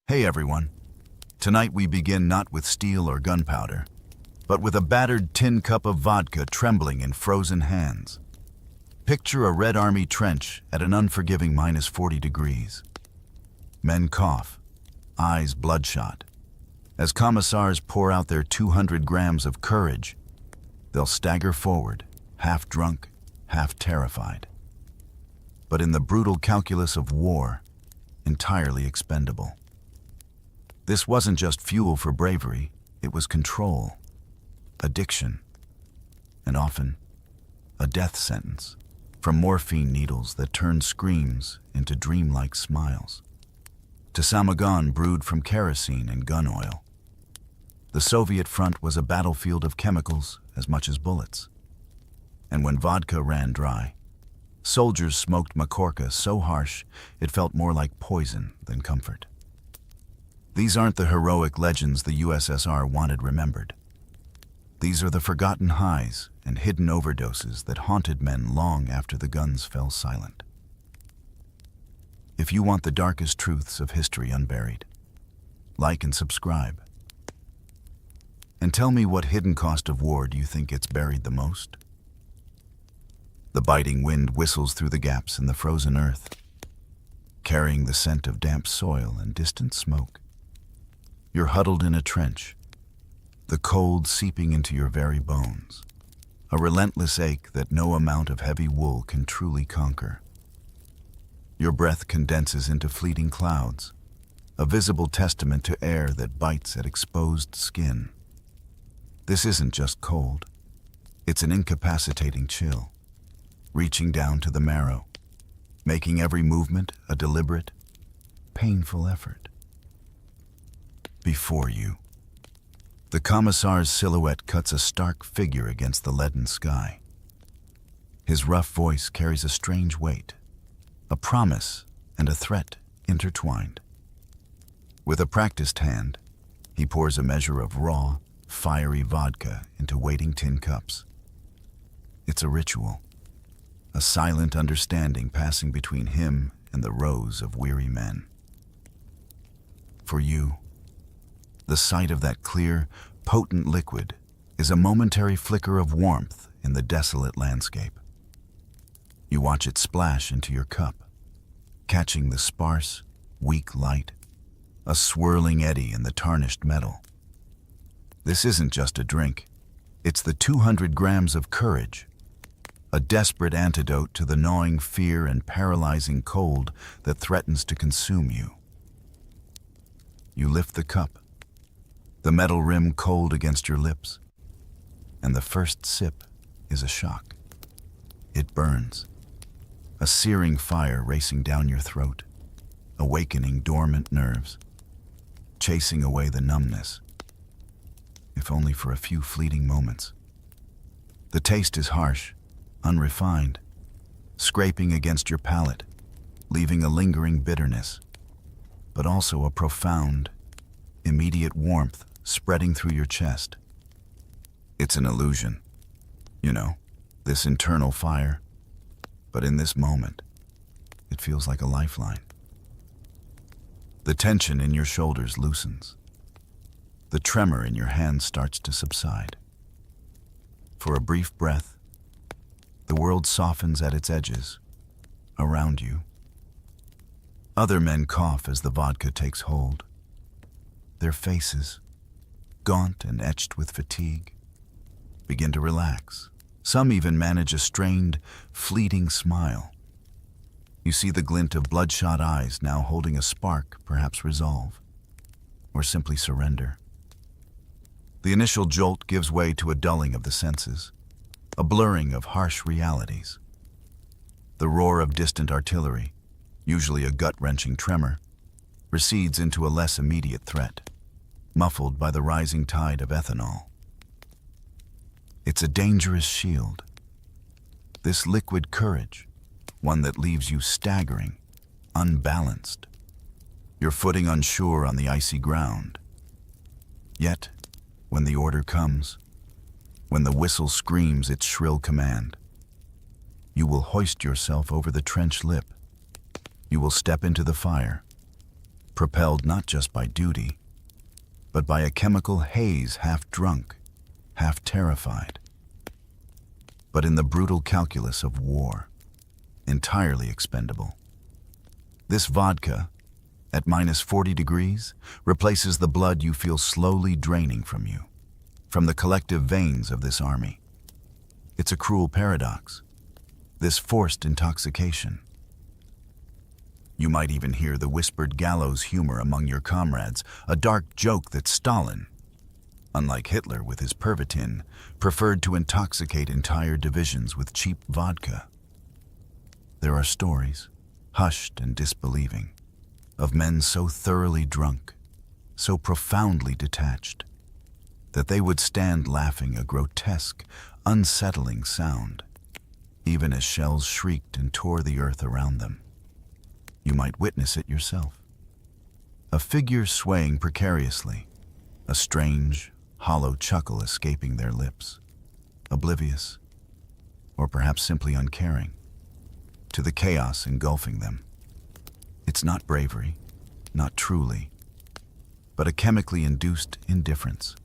Hey everyone. Tonight we begin not with steel or gunpowder, but with a battered tin cup of vodka trembling in frozen hands. Picture a Red Army trench at an unforgiving -40 degrees. Men cough, eyes bloodshot. As commissars pour out their 200 grams of courage, they'll stagger forward, half drunk, half terrified. But in the brutal calculus of war, entirely expendable. This wasn't just fuel for bravery, it was control, addiction, and often a death sentence from morphine needles that turned screams into dreamlike smiles, to samagon brewed from kerosene and gun oil. The Soviet front was a battlefield of chemicals as much as bullets. And when vodka ran dry, soldiers smoked makorka so harsh it felt more like poison than comfort. These aren't the heroic legends the USSR wanted remembered. These are the forgotten highs and hidden overdoses that haunted men long after the guns fell silent. If you want the darkest truths of history unburied, like and subscribe. And tell me, what hidden cost of war do you think gets buried the most? The biting wind whistles through the gaps in the frozen earth, carrying the scent of damp soil and distant smoke. You're huddled in a trench, the cold seeping into your very bones, a relentless ache that no amount of heavy wool can truly conquer. Your breath condenses into fleeting clouds, a visible testament to air that bites at exposed skin. This isn't just cold, it's an incapacitating chill, reaching down to the marrow, making every movement a deliberate, painful effort. Before you, the commissar's silhouette cuts a stark figure against the leaden sky. His rough voice carries a strange weight, a promise and a threat intertwined. With a practiced hand, he pours a measure of raw, fiery vodka into waiting tin cups. It's a ritual, a silent understanding passing between him and the rows of weary men. For you, the sight of that clear, potent liquid is a momentary flicker of warmth in the desolate landscape. You watch it splash into your cup, catching the sparse, weak light, a swirling eddy in the tarnished metal. This isn't just a drink, it's the 200 grams of courage, a desperate antidote to the gnawing fear and paralyzing cold that threatens to consume you. You lift the cup, the metal rim cold against your lips, and the first sip is a shock. It burns, a searing fire racing down your throat, awakening dormant nerves, chasing away the numbness, if only for a few fleeting moments. The taste is harsh, unrefined, scraping against your palate, leaving a lingering bitterness, but also a profound, immediate warmth spreading through your chest. It's an illusion, this internal fire, but in this moment, it feels like a lifeline. The tension in your shoulders loosens. The tremor in your hands starts to subside. For a brief breath, the world softens at its edges, around you. Other men cough as the vodka takes hold. Their faces, gaunt and etched with fatigue, begin to relax. Some even manage a strained, fleeting smile. You see the glint of bloodshot eyes now holding a spark, perhaps resolve, or simply surrender. The initial jolt gives way to a dulling of the senses, a blurring of harsh realities. The roar of distant artillery, usually a gut-wrenching tremor, recedes into a less immediate threat, muffled by the rising tide of ethanol. It's a dangerous shield. This liquid courage, one that leaves you staggering, unbalanced, your footing unsure on the icy ground. Yet, when the order comes, when the whistle screams its shrill command, you will hoist yourself over the trench lip. You will step into the fire, propelled not just by duty, but by a chemical haze, half drunk, half terrified. But in the brutal calculus of war, entirely expendable. This vodka, at -40 degrees, replaces the blood you feel slowly draining from you, from the collective veins of this army. It's a cruel paradox, this forced intoxication. You might even hear the whispered gallows humor among your comrades, a dark joke that Stalin, unlike Hitler with his Pervitin, preferred to intoxicate entire divisions with cheap vodka. There are stories, hushed and disbelieving, of men so thoroughly drunk, so profoundly detached, that they would stand laughing a grotesque, unsettling sound, even as shells shrieked and tore the earth around them. You might witness it yourself. A figure swaying precariously, a strange, hollow chuckle escaping their lips, oblivious, or perhaps simply uncaring, to the chaos engulfing them. It's not bravery, not truly, but a chemically induced indifference,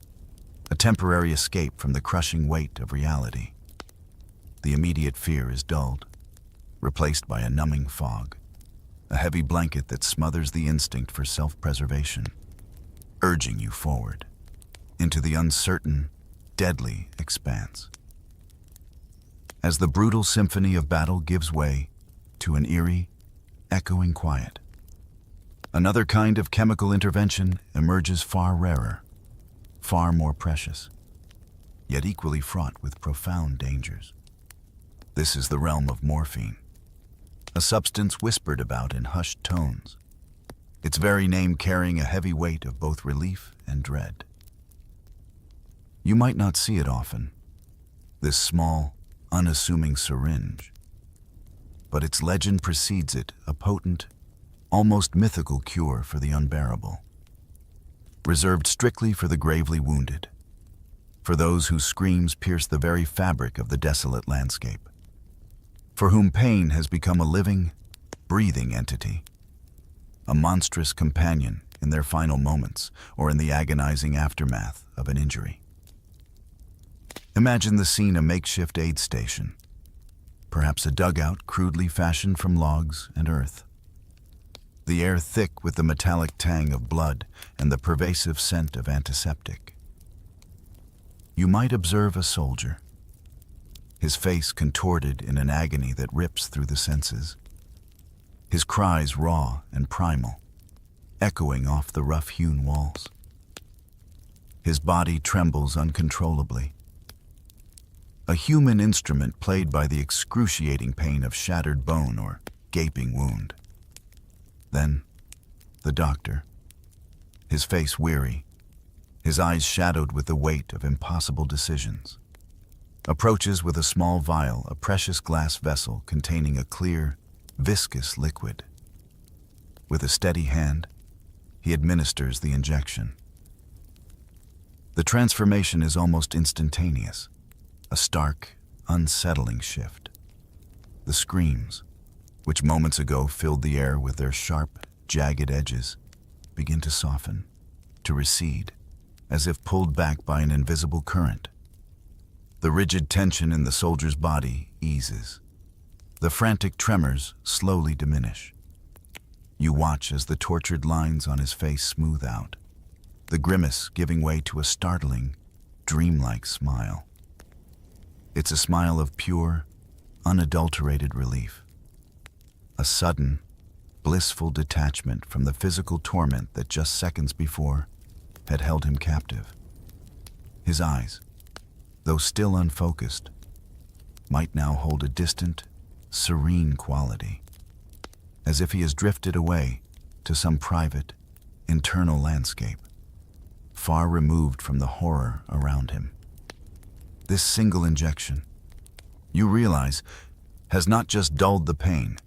a temporary escape from the crushing weight of reality. The immediate fear is dulled, replaced by a numbing fog, a heavy blanket that smothers the instinct for self-preservation, urging you forward into the uncertain, deadly expanse. As the brutal symphony of battle gives way to an eerie, echoing quiet, another kind of chemical intervention emerges, far rarer, far more precious, yet equally fraught with profound dangers. This is the realm of morphine, a substance whispered about in hushed tones, its very name carrying a heavy weight of both relief and dread. You might not see it often, this small, unassuming syringe, but its legend precedes it, a potent, almost mythical cure for the unbearable, reserved strictly for the gravely wounded, for those whose screams pierce the very fabric of the desolate landscape, for whom pain has become a living, breathing entity, a monstrous companion in their final moments or in the agonizing aftermath of an injury. Imagine the scene: a makeshift aid station, perhaps a dugout crudely fashioned from logs and earth, the air thick with the metallic tang of blood and the pervasive scent of antiseptic. You might observe a soldier, his face contorted in an agony that rips through the senses, his cries raw and primal, echoing off the rough-hewn walls. His body trembles uncontrollably, a human instrument played by the excruciating pain of shattered bone or gaping wound. Then, the doctor, his face weary, his eyes shadowed with the weight of impossible decisions, approaches with a small vial, a precious glass vessel containing a clear, viscous liquid. With a steady hand, he administers the injection. The transformation is almost instantaneous, a stark, unsettling shift. The screams, which moments ago filled the air with their sharp, jagged edges, begin to soften, to recede, as if pulled back by an invisible current. The rigid tension in the soldier's body eases. The frantic tremors slowly diminish. You watch as the tortured lines on his face smooth out, the grimace giving way to a startling, dreamlike smile. It's a smile of pure, unadulterated relief. A sudden, blissful detachment from the physical torment that just seconds before had held him captive. His eyes, though still unfocused, might now hold a distant, serene quality, as if he has drifted away to some private, internal landscape, far removed from the horror around him. This single injection, you realize, has not just dulled the pain,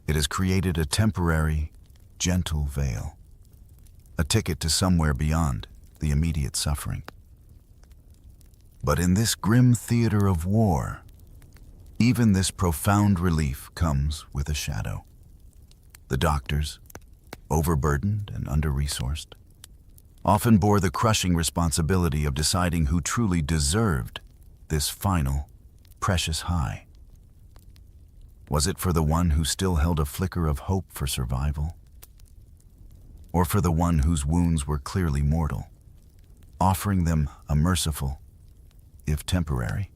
it has created a temporary, gentle veil, a ticket to somewhere beyond the immediate suffering. But in this grim theater of war, even this profound relief comes with a shadow. The doctors, overburdened and under-resourced, often bore the crushing responsibility of deciding who truly deserved this final, precious high. Was it for the one who still held a flicker of hope for survival? Or for the one whose wounds were clearly mortal, offering them a merciful, if temporary,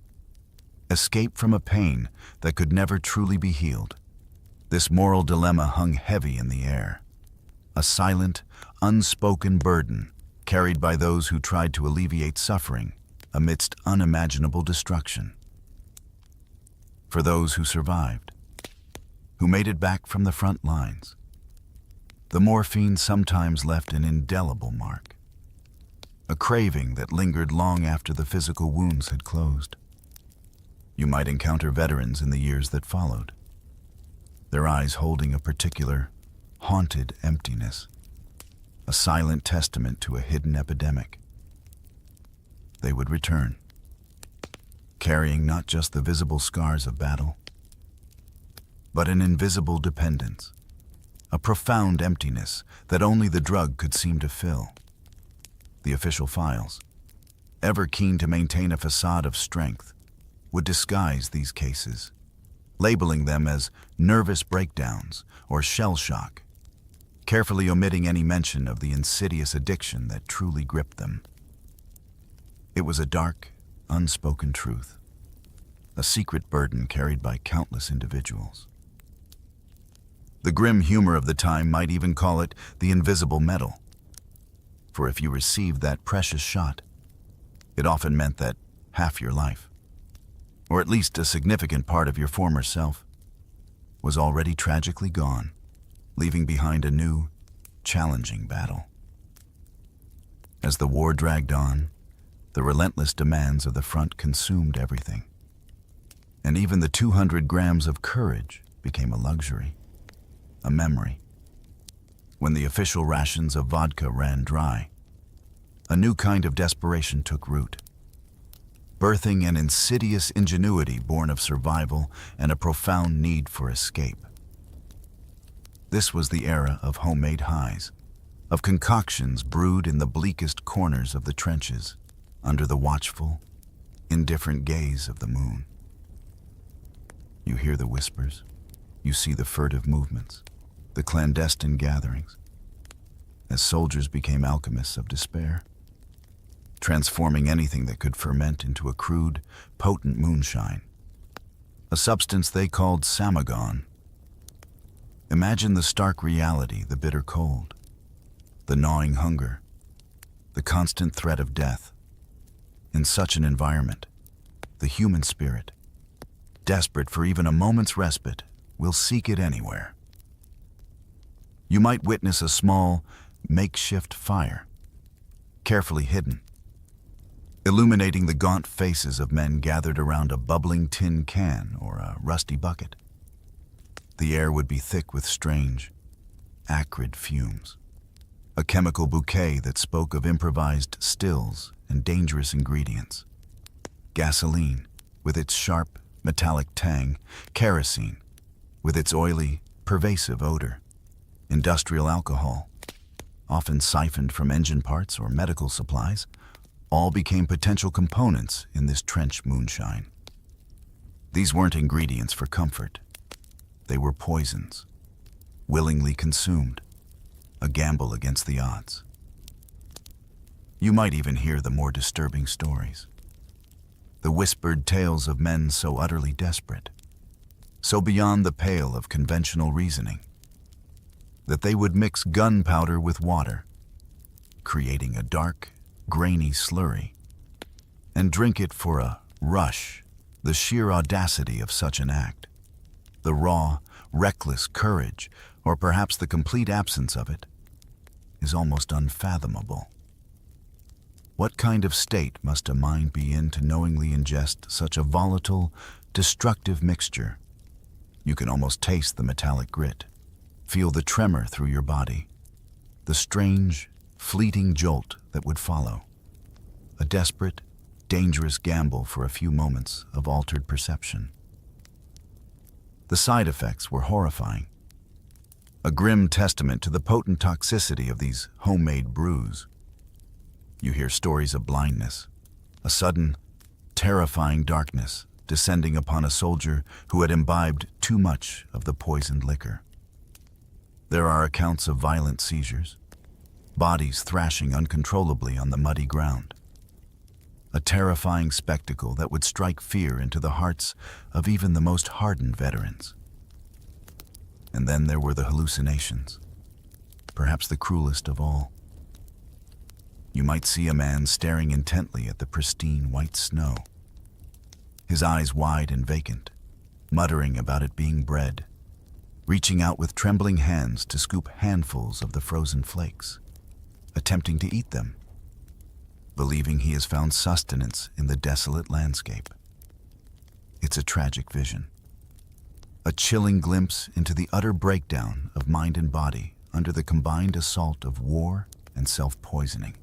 escape from a pain that could never truly be healed? This moral dilemma hung heavy in the air, a silent, unspoken burden carried by those who tried to alleviate suffering amidst unimaginable destruction. For those who survived, who made it back from the front lines, the morphine sometimes left an indelible mark, a craving that lingered long after the physical wounds had closed. You might encounter veterans in the years that followed, their eyes holding a particular, haunted emptiness, a silent testament to a hidden epidemic. They would return, carrying not just the visible scars of battle, but an invisible dependence, a profound emptiness that only the drug could seem to fill. The official files, ever keen to maintain a facade of strength, would disguise these cases, labeling them as nervous breakdowns or shell shock, carefully omitting any mention of the insidious addiction that truly gripped them. It was a dark, unspoken truth, a secret burden carried by countless individuals. The grim humor of the time might even call it the invisible medal. For if you received that precious shot, it often meant that half your life, or at least a significant part of your former self, was already tragically gone, leaving behind a new, challenging battle. As the war dragged on, the relentless demands of the front consumed everything, and even the 200 grams of courage became a luxury, a memory. When the official rations of vodka ran dry, a new kind of desperation took root, birthing an insidious ingenuity born of survival and a profound need for escape. This was the era of homemade highs, of concoctions brewed in the bleakest corners of the trenches, under the watchful, indifferent gaze of the moon. You hear the whispers, you see the furtive movements, the clandestine gatherings, as soldiers became alchemists of despair, transforming anything that could ferment into a crude, potent moonshine, a substance they called samagon. Imagine the stark reality, the bitter cold, the gnawing hunger, the constant threat of death. In such an environment, the human spirit, desperate for even a moment's respite, will seek it anywhere. You might witness a small, makeshift fire, carefully hidden, illuminating the gaunt faces of men gathered around a bubbling tin can or a rusty bucket. The air would be thick with strange, acrid fumes, a chemical bouquet that spoke of improvised stills and dangerous ingredients. Gasoline, with its sharp, metallic tang, kerosene, with its oily, pervasive odor, industrial alcohol, often siphoned from engine parts or medical supplies, all became potential components in this trench moonshine. These weren't ingredients for comfort. They were poisons, willingly consumed, a gamble against the odds. You might even hear the more disturbing stories, the whispered tales of men so utterly desperate, so beyond the pale of conventional reasoning, that they would mix gunpowder with water, creating a dark, grainy slurry, and drink it for a rush. The sheer audacity of such an act, the raw, reckless courage, or perhaps the complete absence of it, is almost unfathomable. What kind of state must a mind be in to knowingly ingest such a volatile, destructive mixture? You can almost taste the metallic grit, feel the tremor through your body, the strange, fleeting jolt that would follow. A desperate, dangerous gamble for a few moments of altered perception. The side effects were horrifying. a grim testament to the potent toxicity of these homemade brews. You hear stories of blindness, a sudden, terrifying darkness descending upon a soldier who had imbibed too much of the poisoned liquor. There are accounts of violent seizures, bodies thrashing uncontrollably on the muddy ground. A terrifying spectacle that would strike fear into the hearts of even the most hardened veterans. And then there were the hallucinations, perhaps the cruelest of all. You might see a man staring intently at the pristine white snow, his eyes wide and vacant, muttering about it being bread, reaching out with trembling hands to scoop handfuls of the frozen flakes, attempting to eat them, believing he has found sustenance in the desolate landscape. It's a tragic vision, a chilling glimpse into the utter breakdown of mind and body under the combined assault of war and self-poisoning.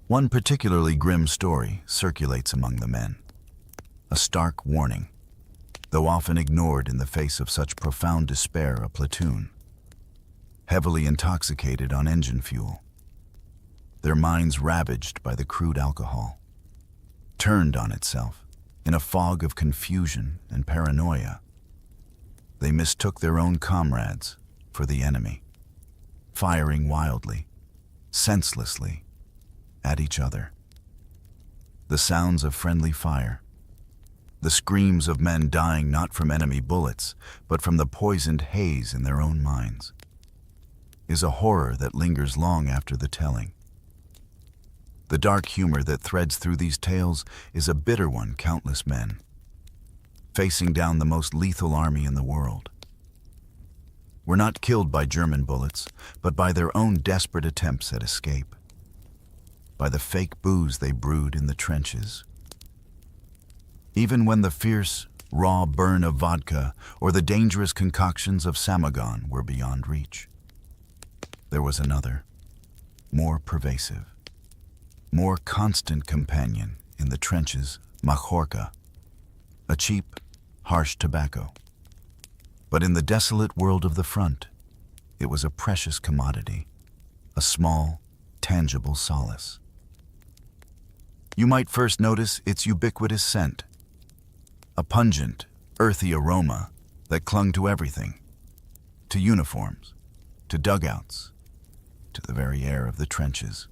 One particularly grim story circulates among the men, a stark warning, though often ignored in the face of such profound despair. A platoon, heavily intoxicated on engine fuel, their minds ravaged by the crude alcohol, turned on itself in a fog of confusion and paranoia. They mistook their own comrades for the enemy, firing wildly, senselessly, at each other. The sounds of friendly fire, the screams of men dying not from enemy bullets, but from the poisoned haze in their own minds, is a horror that lingers long after the telling. The dark humor that threads through these tales is a bitter one. Countless men, facing down the most lethal army in the world, were not killed by German bullets, but by their own desperate attempts at escape, by the fake booze they brewed in the trenches. Even when the fierce, raw burn of vodka or the dangerous concoctions of samagon were beyond reach, there was another, more pervasive, more constant companion in the trenches: mahorka, a cheap, harsh tobacco. But in the desolate world of the front, it was a precious commodity, a small, tangible solace. You might first notice its ubiquitous scent, a pungent, earthy aroma that clung to everything, to uniforms, to dugouts, to the very air of the trenches.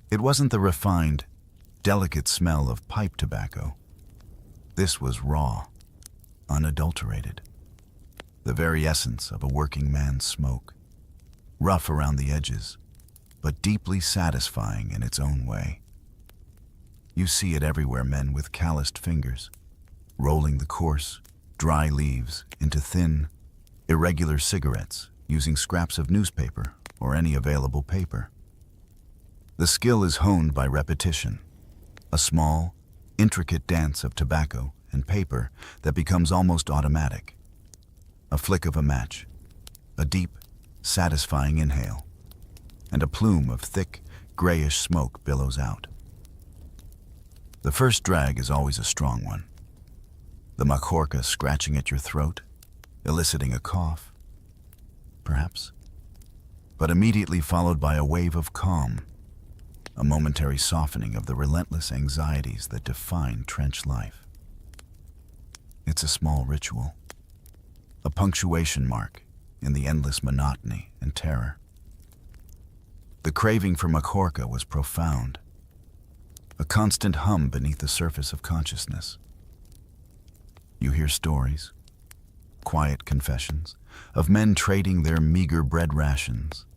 It wasn't the refined, delicate smell of pipe tobacco. This was raw, unadulterated, the very essence of a working man's smoke, rough around the edges, but deeply satisfying in its own way. You see it everywhere: men with calloused fingers, rolling the coarse, dry leaves into thin, irregular cigarettes using scraps of newspaper or any available paper. The skill is honed by repetition, a small, intricate dance of tobacco and paper that becomes almost automatic. A flick of a match, a deep, satisfying inhale, and a plume of thick, grayish smoke billows out. The first drag is always a strong one, the mahorka scratching at your throat, eliciting a cough, perhaps, but immediately followed by a wave of calm, a momentary softening of the relentless anxieties that define trench life. It's a small ritual, a punctuation mark in the endless monotony and terror. The craving for mahorka was profound, a constant hum beneath the surface of consciousness. You hear stories, quiet confessions, of men trading their meager bread rations,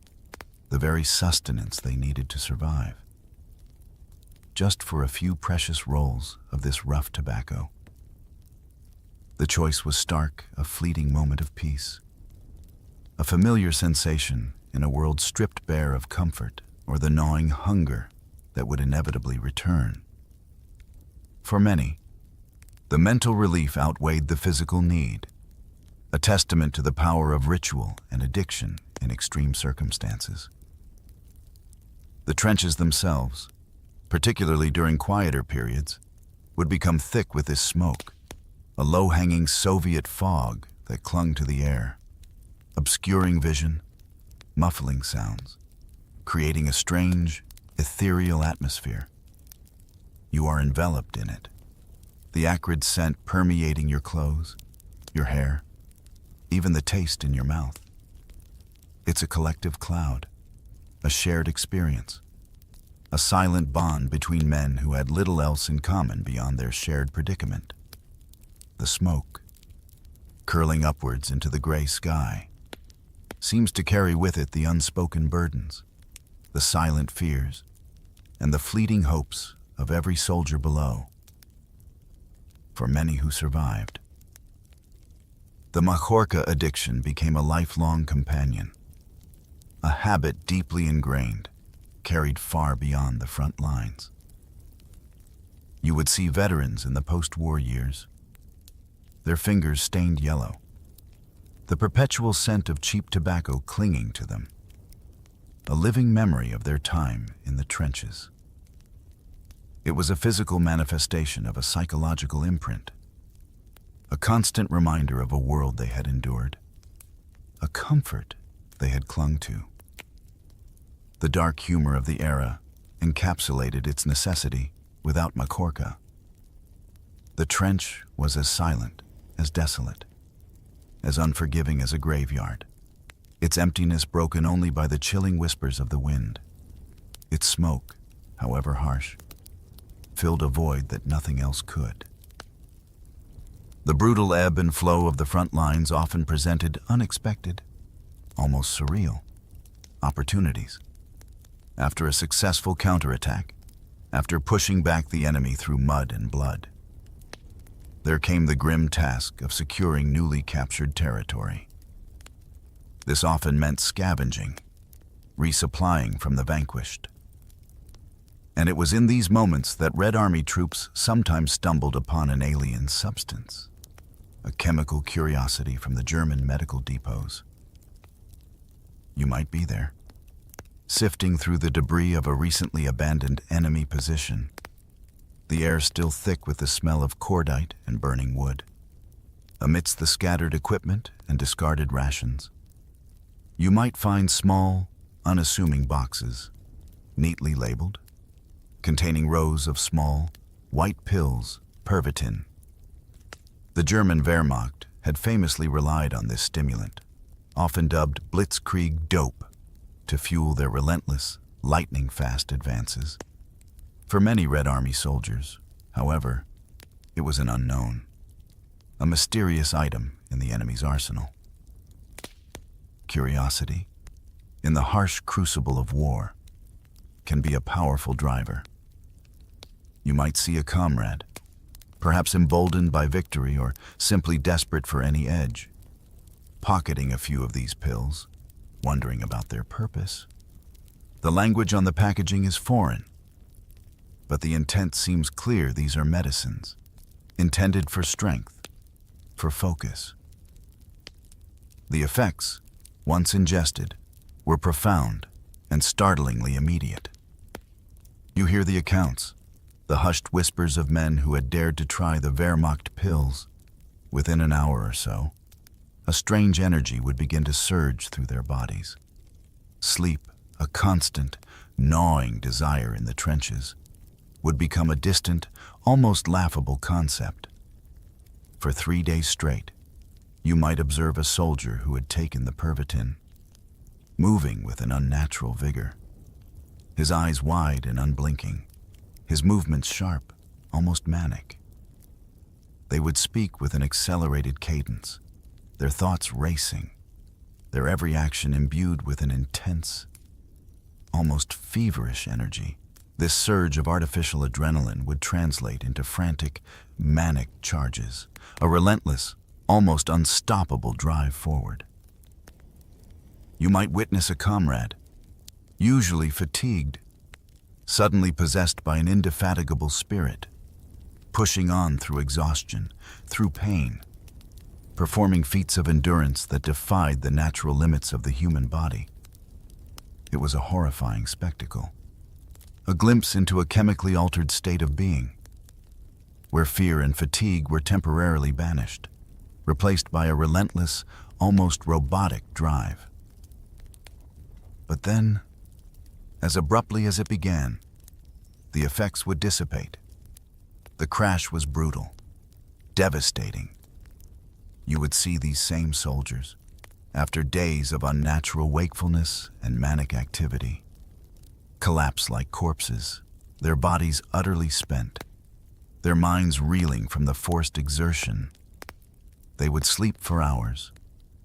the very sustenance they needed to survive, just for a few precious rolls of this rough tobacco. The choice was stark, a fleeting moment of peace, a familiar sensation in a world stripped bare of comfort or the gnawing hunger that would inevitably return. For many, the mental relief outweighed the physical need, a testament to the power of ritual and addiction in extreme circumstances. The trenches themselves, particularly during quieter periods, would become thick with this smoke, a low-hanging Soviet fog that clung to the air, obscuring vision, muffling sounds, creating a strange, ethereal atmosphere. You are enveloped in it, the acrid scent permeating your clothes, your hair, even the taste in your mouth. It's a collective cloud, a shared experience, a silent bond between men who had little else in common beyond their shared predicament. The smoke, curling upwards into the gray sky, seems to carry with it the unspoken burdens, the silent fears, and the fleeting hopes of every soldier below. For many who survived, the Majorca addiction became a lifelong companion, a habit deeply ingrained, carried far beyond the front lines. You would see veterans in the post-war years, their fingers stained yellow, the perpetual scent of cheap tobacco clinging to them, a living memory of their time in the trenches. It was a physical manifestation of a psychological imprint, a constant reminder of a world they had endured, a comfort they had clung to. The dark humor of the era encapsulated its necessity without Majorca. The trench was as silent, as desolate, as unforgiving as a graveyard, its emptiness broken only by the chilling whispers of the wind. Its smoke, however harsh, filled a void that nothing else could. The brutal ebb and flow of the front lines often presented unexpected, almost surreal, opportunities. After a successful counterattack, after pushing back the enemy through mud and blood, there came the grim task of securing newly captured territory. This often meant scavenging, resupplying from the vanquished. And it was in these moments that Red Army troops sometimes stumbled upon an alien substance, a chemical curiosity from the German medical depots. You might be there, sifting through the debris of a recently abandoned enemy position, the air still thick with the smell of cordite and burning wood. Amidst the scattered equipment and discarded rations, you might find small, unassuming boxes, neatly labeled, containing rows of small, white pills, Pervitin. The German Wehrmacht had famously relied on this stimulant, often dubbed blitzkrieg dope, to fuel their relentless, lightning-fast advances. For many Red Army soldiers, however, it was an unknown, a mysterious item in the enemy's arsenal. Curiosity, in the harsh crucible of war, can be a powerful driver. You might see a comrade, perhaps emboldened by victory or simply desperate for any edge, pocketing a few of these pills, wondering about their purpose. The language on the packaging is foreign, but the intent seems clear. These are medicines, intended for strength, for focus. The effects, once ingested, were profound and startlingly immediate. You hear the accounts, the hushed whispers of men who had dared to try the Wehrmacht pills. Within an hour or so, a strange energy would begin to surge through their bodies. Sleep, a constant, gnawing desire in the trenches, would become a distant, almost laughable concept. For 3 days straight, you might observe a soldier who had taken the Pervitin, moving with an unnatural vigor, his eyes wide and unblinking, his movements sharp, almost manic. They would speak with an accelerated cadence, their thoughts racing, their every action imbued with an intense, almost feverish energy. This surge of artificial adrenaline would translate into frantic, manic charges, a relentless, almost unstoppable drive forward. You might witness a comrade, usually fatigued, suddenly possessed by an indefatigable spirit, pushing on through exhaustion, through pain, performing feats of endurance that defied the natural limits of the human body. It was a horrifying spectacle, a glimpse into a chemically altered state of being, where fear and fatigue were temporarily banished, replaced by a relentless, almost robotic drive. But then, as abruptly as it began, the effects would dissipate. The crash was brutal, devastating. You would see these same soldiers, after days of unnatural wakefulness and manic activity, collapse like corpses, their bodies utterly spent, their minds reeling from the forced exertion. They would sleep for hours,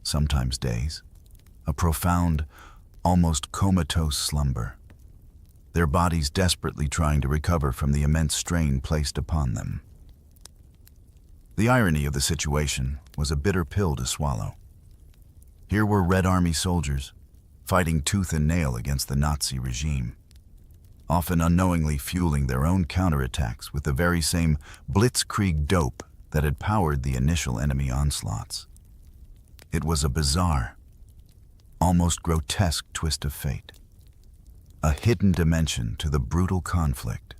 sometimes days, a profound, almost comatose slumber, their bodies desperately trying to recover from the immense strain placed upon them. The irony of the situation was a bitter pill to swallow. Here were Red Army soldiers, fighting tooth and nail against the Nazi regime, often unknowingly fueling their own counterattacks with the very same blitzkrieg dope that had powered the initial enemy onslaughts. It was a bizarre, almost grotesque twist of fate, a hidden dimension to the brutal conflict,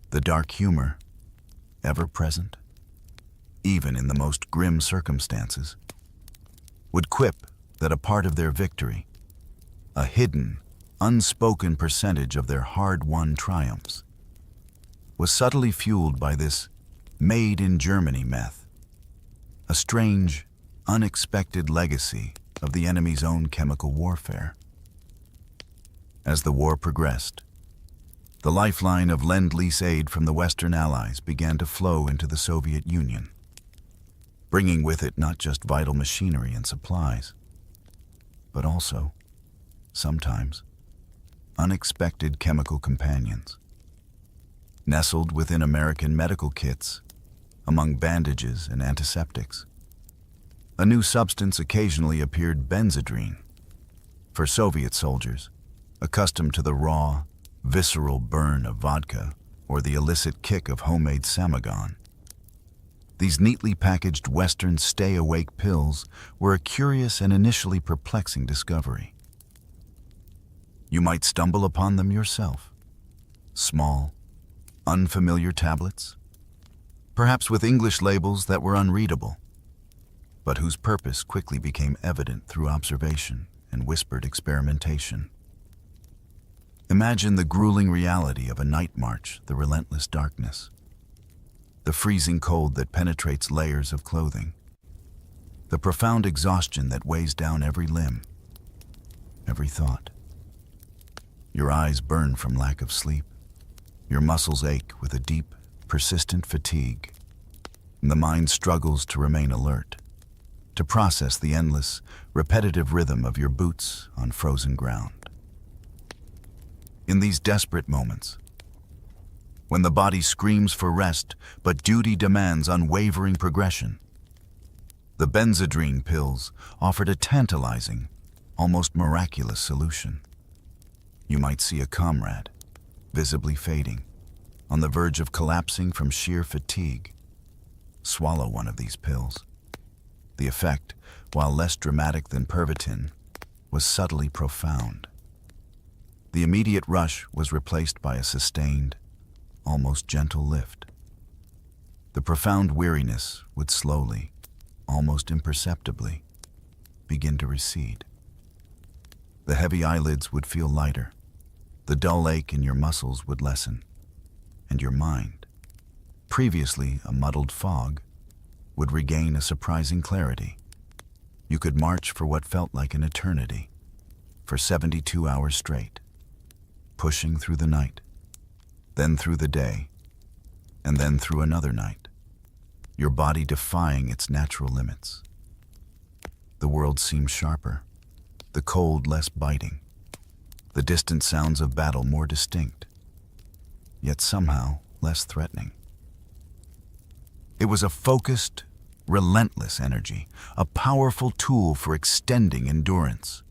the dark humor, ever present, even in the most grim circumstances, would quip that a part of their victory, a hidden, unspoken percentage of their hard-won triumphs, was subtly fueled by this made-in-Germany meth, a strange, unexpected legacy of the enemy's own chemical warfare. As the war progressed, the lifeline of Lend-Lease aid from the Western Allies began to flow into the Soviet Union, bringing with it not just vital machinery and supplies, but also, sometimes, unexpected chemical companions. Nestled within American medical kits, among bandages and antiseptics, a new substance occasionally appeared: benzodrine. For Soviet soldiers, accustomed to the raw, visceral burn of vodka or the illicit kick of homemade samagon, these neatly packaged Western stay-awake pills were a curious and initially perplexing discovery. You might stumble upon them yourself. Small, unfamiliar tablets, perhaps with English labels that were unreadable, but whose purpose quickly became evident through observation and whispered experimentation. Imagine the grueling reality of a night march, the relentless darkness, the freezing cold that penetrates layers of clothing, the profound exhaustion that weighs down every limb, every thought. Your eyes burn from lack of sleep, your muscles ache with a deep, persistent fatigue, and the mind struggles to remain alert, to process the endless, repetitive rhythm of your boots on frozen ground. In these desperate moments, when the body screams for rest but duty demands unwavering progression, the benzodrine pills offered a tantalizing, almost miraculous solution. You might see a comrade, visibly fading, on the verge of collapsing from sheer fatigue. Swallow one of these pills. The effect, while less dramatic than Pervitin, was subtly profound. The immediate rush was replaced by a sustained, almost gentle lift. The profound weariness would slowly, almost imperceptibly, begin to recede. The heavy eyelids would feel lighter, the dull ache in your muscles would lessen, and your mind, previously a muddled fog, would regain a surprising clarity. You could march for what felt like an eternity, for 72 hours straight, pushing through the night, then through the day, and then through another night, your body defying its natural limits. The world seemed sharper, the cold less biting, the distant sounds of battle more distinct, yet somehow less threatening. It was a focused, relentless energy, a powerful tool for extending endurance.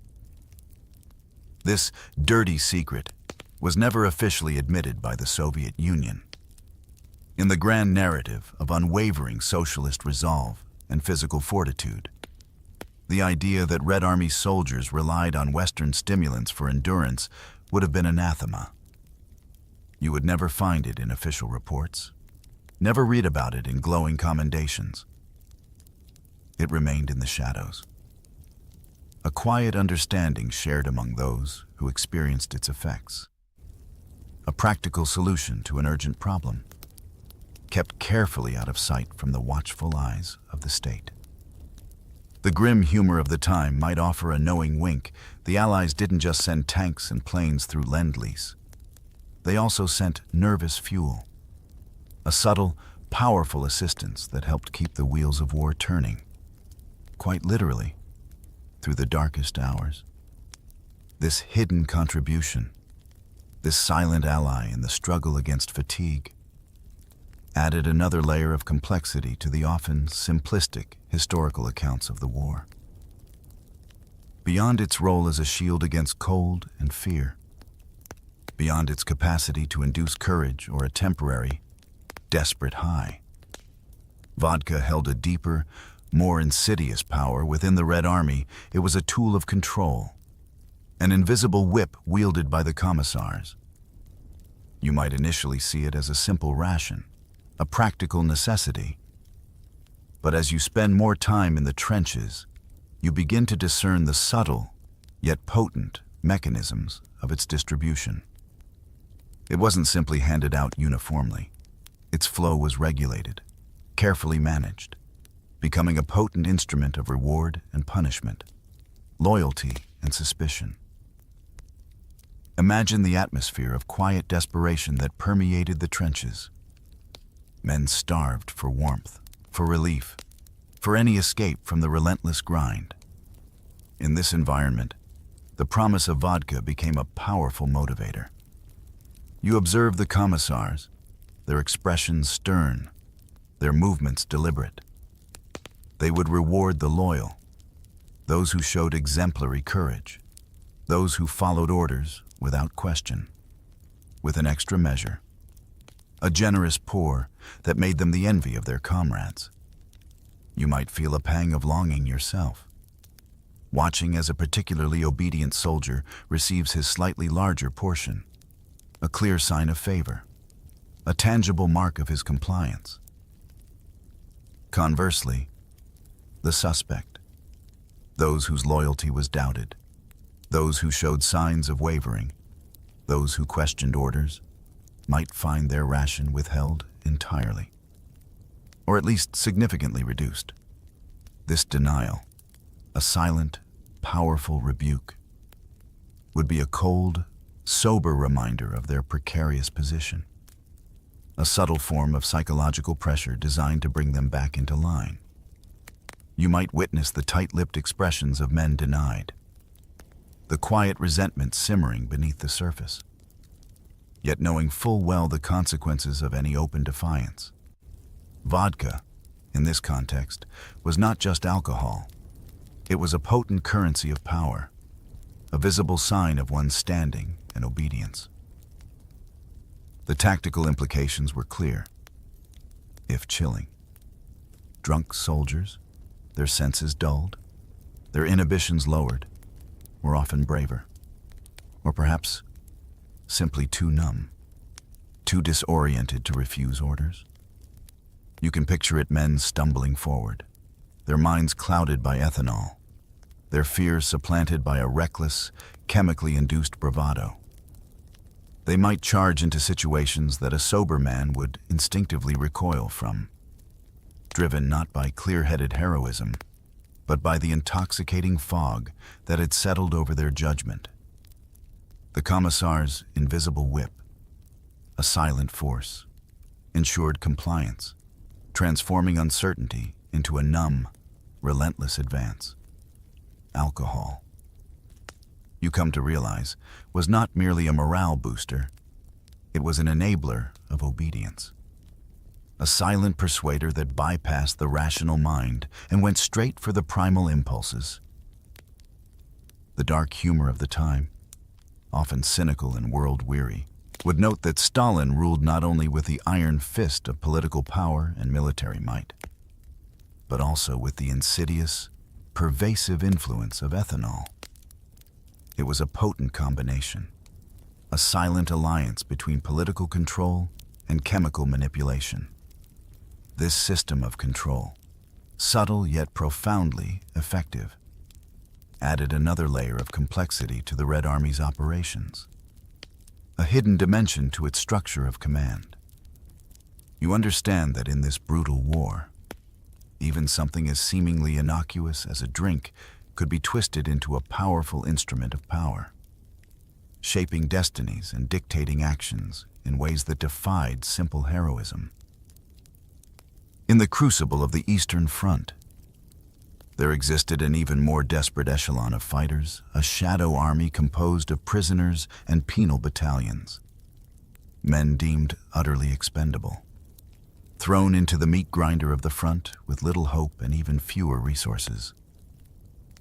This dirty secret was never officially admitted by the Soviet Union. In the grand narrative of unwavering socialist resolve and physical fortitude, the idea that Red Army soldiers relied on Western stimulants for endurance would have been anathema. You would never find it in official reports, never read about it in glowing commendations. It remained in the shadows. A quiet understanding shared among those who experienced its effects. A practical solution to an urgent problem, kept carefully out of sight from the watchful eyes of the state. The grim humor of the time might offer a knowing wink. The Allies didn't just send tanks and planes through Lend-Lease. They also sent nervous fuel, a subtle, powerful assistance that helped keep the wheels of war turning, quite literally, through the darkest hours. This hidden contribution, this silent ally in the struggle against fatigue, added another layer of complexity to the often simplistic historical accounts of the war. Beyond its role as a shield against cold and fear, beyond its capacity to induce courage or a temporary, desperate high, vodka held a deeper, more insidious power within the Red Army. It was a tool of control, an invisible whip wielded by the commissars. You might initially see it as a simple ration, a practical necessity. But as you spend more time in the trenches, you begin to discern the subtle, yet potent, mechanisms of its distribution. It wasn't simply handed out uniformly. Its flow was regulated, carefully managed, becoming a potent instrument of reward and punishment, loyalty and suspicion. Imagine the atmosphere of quiet desperation that permeated the trenches. Men starved for warmth, for relief, for any escape from the relentless grind. In this environment, the promise of vodka became a powerful motivator. You observe the commissars, their expressions stern, their movements deliberate. They would reward the loyal, those who showed exemplary courage, those who followed orders without question, with an extra measure, a generous pour that made them the envy of their comrades. You might feel a pang of longing yourself, watching as a particularly obedient soldier receives his slightly larger portion, a clear sign of favor, a tangible mark of his compliance. Conversely, the suspect, those whose loyalty was doubted, those who showed signs of wavering, those who questioned orders, might find their ration withheld entirely, or at least significantly reduced. This denial, a silent, powerful rebuke, would be a cold, sober reminder of their precarious position, a subtle form of psychological pressure designed to bring them back into line. You might witness the tight-lipped expressions of men denied, the quiet resentment simmering beneath the surface, yet knowing full well the consequences of any open defiance. Vodka, in this context, was not just alcohol. It was a potent currency of power, a visible sign of one's standing and obedience. The tactical implications were clear, if chilling. Drunk soldiers, their senses dulled, their inhibitions lowered, were often braver, or perhaps simply too numb, too disoriented to refuse orders. You can picture it, men stumbling forward, their minds clouded by ethanol, their fears supplanted by a reckless, chemically induced bravado. They might charge into situations that a sober man would instinctively recoil from, driven not by clear-headed heroism, but by the intoxicating fog that had settled over their judgment. The commissar's invisible whip, a silent force, ensured compliance, transforming uncertainty into a numb, relentless advance. Alcohol, you come to realize, was not merely a morale booster. It was an enabler of obedience, a silent persuader that bypassed the rational mind and went straight for the primal impulses. The dark humor of the time, often cynical and world-weary, would note that Stalin ruled not only with the iron fist of political power and military might, but also with the insidious, pervasive influence of ethanol. It was a potent combination, a silent alliance between political control and chemical manipulation. This system of control, subtle yet profoundly effective, added another layer of complexity to the Red Army's operations, a hidden dimension to its structure of command. You understand that in this brutal war, even something as seemingly innocuous as a drink could be twisted into a powerful instrument of power, shaping destinies and dictating actions in ways that defied simple heroism. In the crucible of the Eastern Front, there existed an even more desperate echelon of fighters, a shadow army composed of prisoners and penal battalions, men deemed utterly expendable, thrown into the meat grinder of the front with little hope and even fewer resources.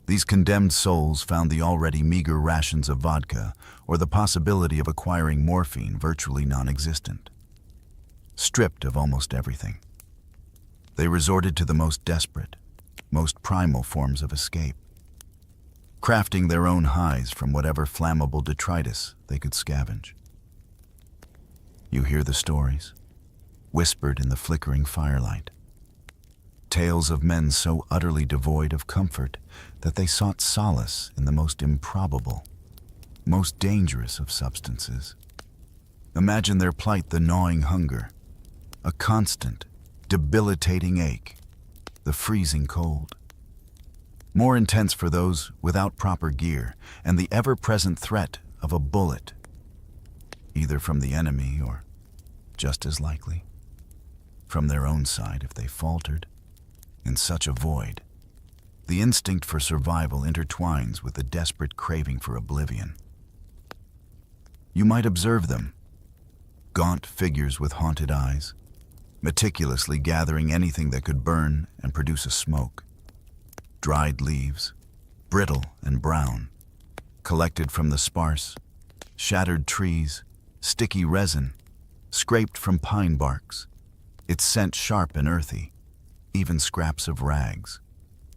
These condemned souls found the already meager rations of vodka or the possibility of acquiring morphine virtually non-existent. Stripped of almost everything, they resorted to the most desperate, most primal forms of escape, crafting their own highs from whatever flammable detritus they could scavenge. You hear the stories, whispered in the flickering firelight. Tales of men so utterly devoid of comfort that they sought solace in the most improbable, most dangerous of substances. Imagine their plight: the gnawing hunger, a constant, debilitating ache, the freezing cold. More intense for those without proper gear, and the ever-present threat of a bullet, either from the enemy or, just as likely, from their own side if they faltered. In such a void, the instinct for survival intertwines with the desperate craving for oblivion. You might observe them, gaunt figures with haunted eyes, meticulously gathering anything that could burn and produce a smoke. Dried leaves, brittle and brown, collected from the sparse, shattered trees, sticky resin, scraped from pine barks, its scent sharp and earthy, even scraps of rags,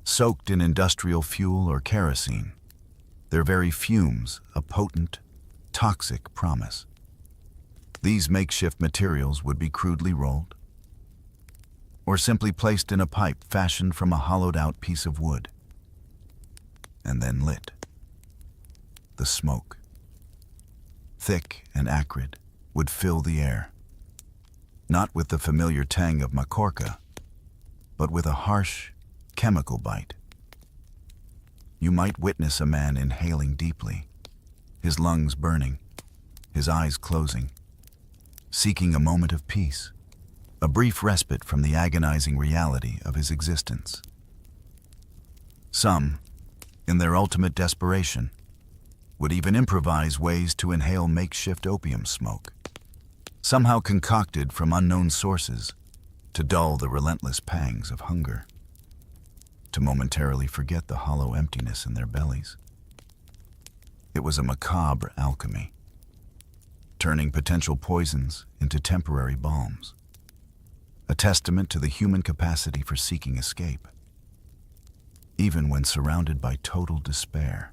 soaked in industrial fuel or kerosene, their very fumes a potent, toxic promise. These makeshift materials would be crudely rolled, or simply placed in a pipe fashioned from a hollowed-out piece of wood, and then lit. The smoke, thick and acrid, would fill the air, not with the familiar tang of macorca, but with a harsh, chemical bite. You might witness a man inhaling deeply, his lungs burning, his eyes closing, seeking a moment of peace, a brief respite from the agonizing reality of his existence. Some, in their ultimate desperation, would even improvise ways to inhale makeshift opium smoke, somehow concocted from unknown sources, to dull the relentless pangs of hunger, to momentarily forget the hollow emptiness in their bellies. It was a macabre alchemy, turning potential poisons into temporary balms, a testament to the human capacity for seeking escape, even when surrounded by total despair.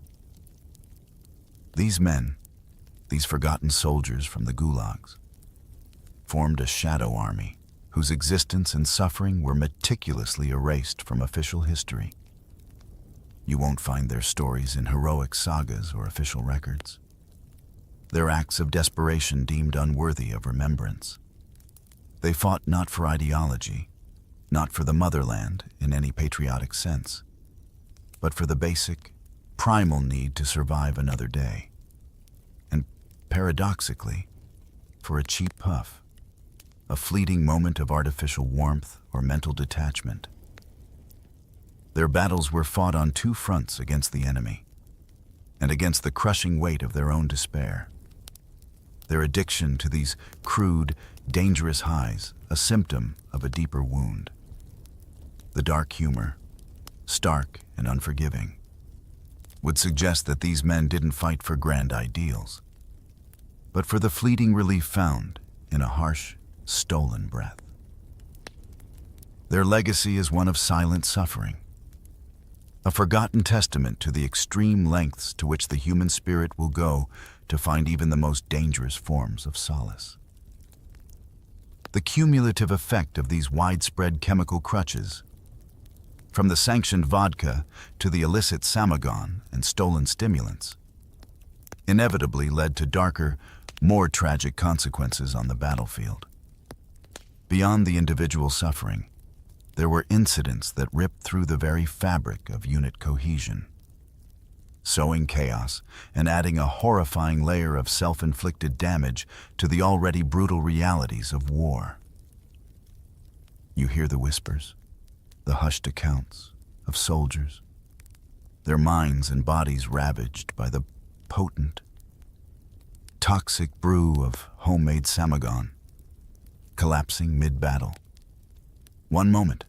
These men, these forgotten soldiers from the gulags, formed a shadow army whose existence and suffering were meticulously erased from official history. You won't find their stories in heroic sagas or official records. Their acts of desperation deemed unworthy of remembrance. They fought not for ideology, not for the motherland in any patriotic sense, but for the basic, primal need to survive another day. And paradoxically, for a cheap puff, a fleeting moment of artificial warmth or mental detachment. Their battles were fought on two fronts against the enemy, and against the crushing weight of their own despair. Their addiction to these crude, dangerous highs, a symptom of a deeper wound. The dark humor, stark and unforgiving, would suggest that these men didn't fight for grand ideals, but for the fleeting relief found in a harsh, stolen breath. Their legacy is one of silent suffering, a forgotten testament to the extreme lengths to which the human spirit will go to find even the most dangerous forms of solace. The cumulative effect of these widespread chemical crutches, from the sanctioned vodka to the illicit samagon and stolen stimulants, inevitably led to darker, more tragic consequences on the battlefield. Beyond the individual suffering, there were incidents that ripped through the very fabric of unit cohesion, sowing chaos and adding a horrifying layer of self-inflicted damage to the already brutal realities of war. You hear the whispers, the hushed accounts of soldiers, their minds and bodies ravaged by the potent, toxic brew of homemade samagon, collapsing mid-battle. One moment,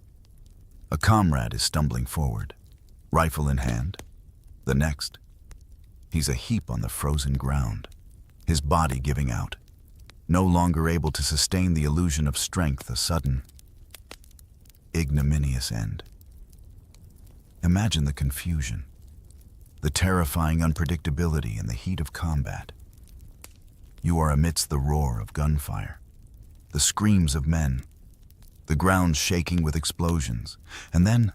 a comrade is stumbling forward, rifle in hand. The next, he's a heap on the frozen ground, his body giving out, no longer able to sustain the illusion of strength, a sudden, ignominious end. Imagine the confusion, the terrifying unpredictability in the heat of combat. You are amidst the roar of gunfire, the screams of men, the ground shaking with explosions, and then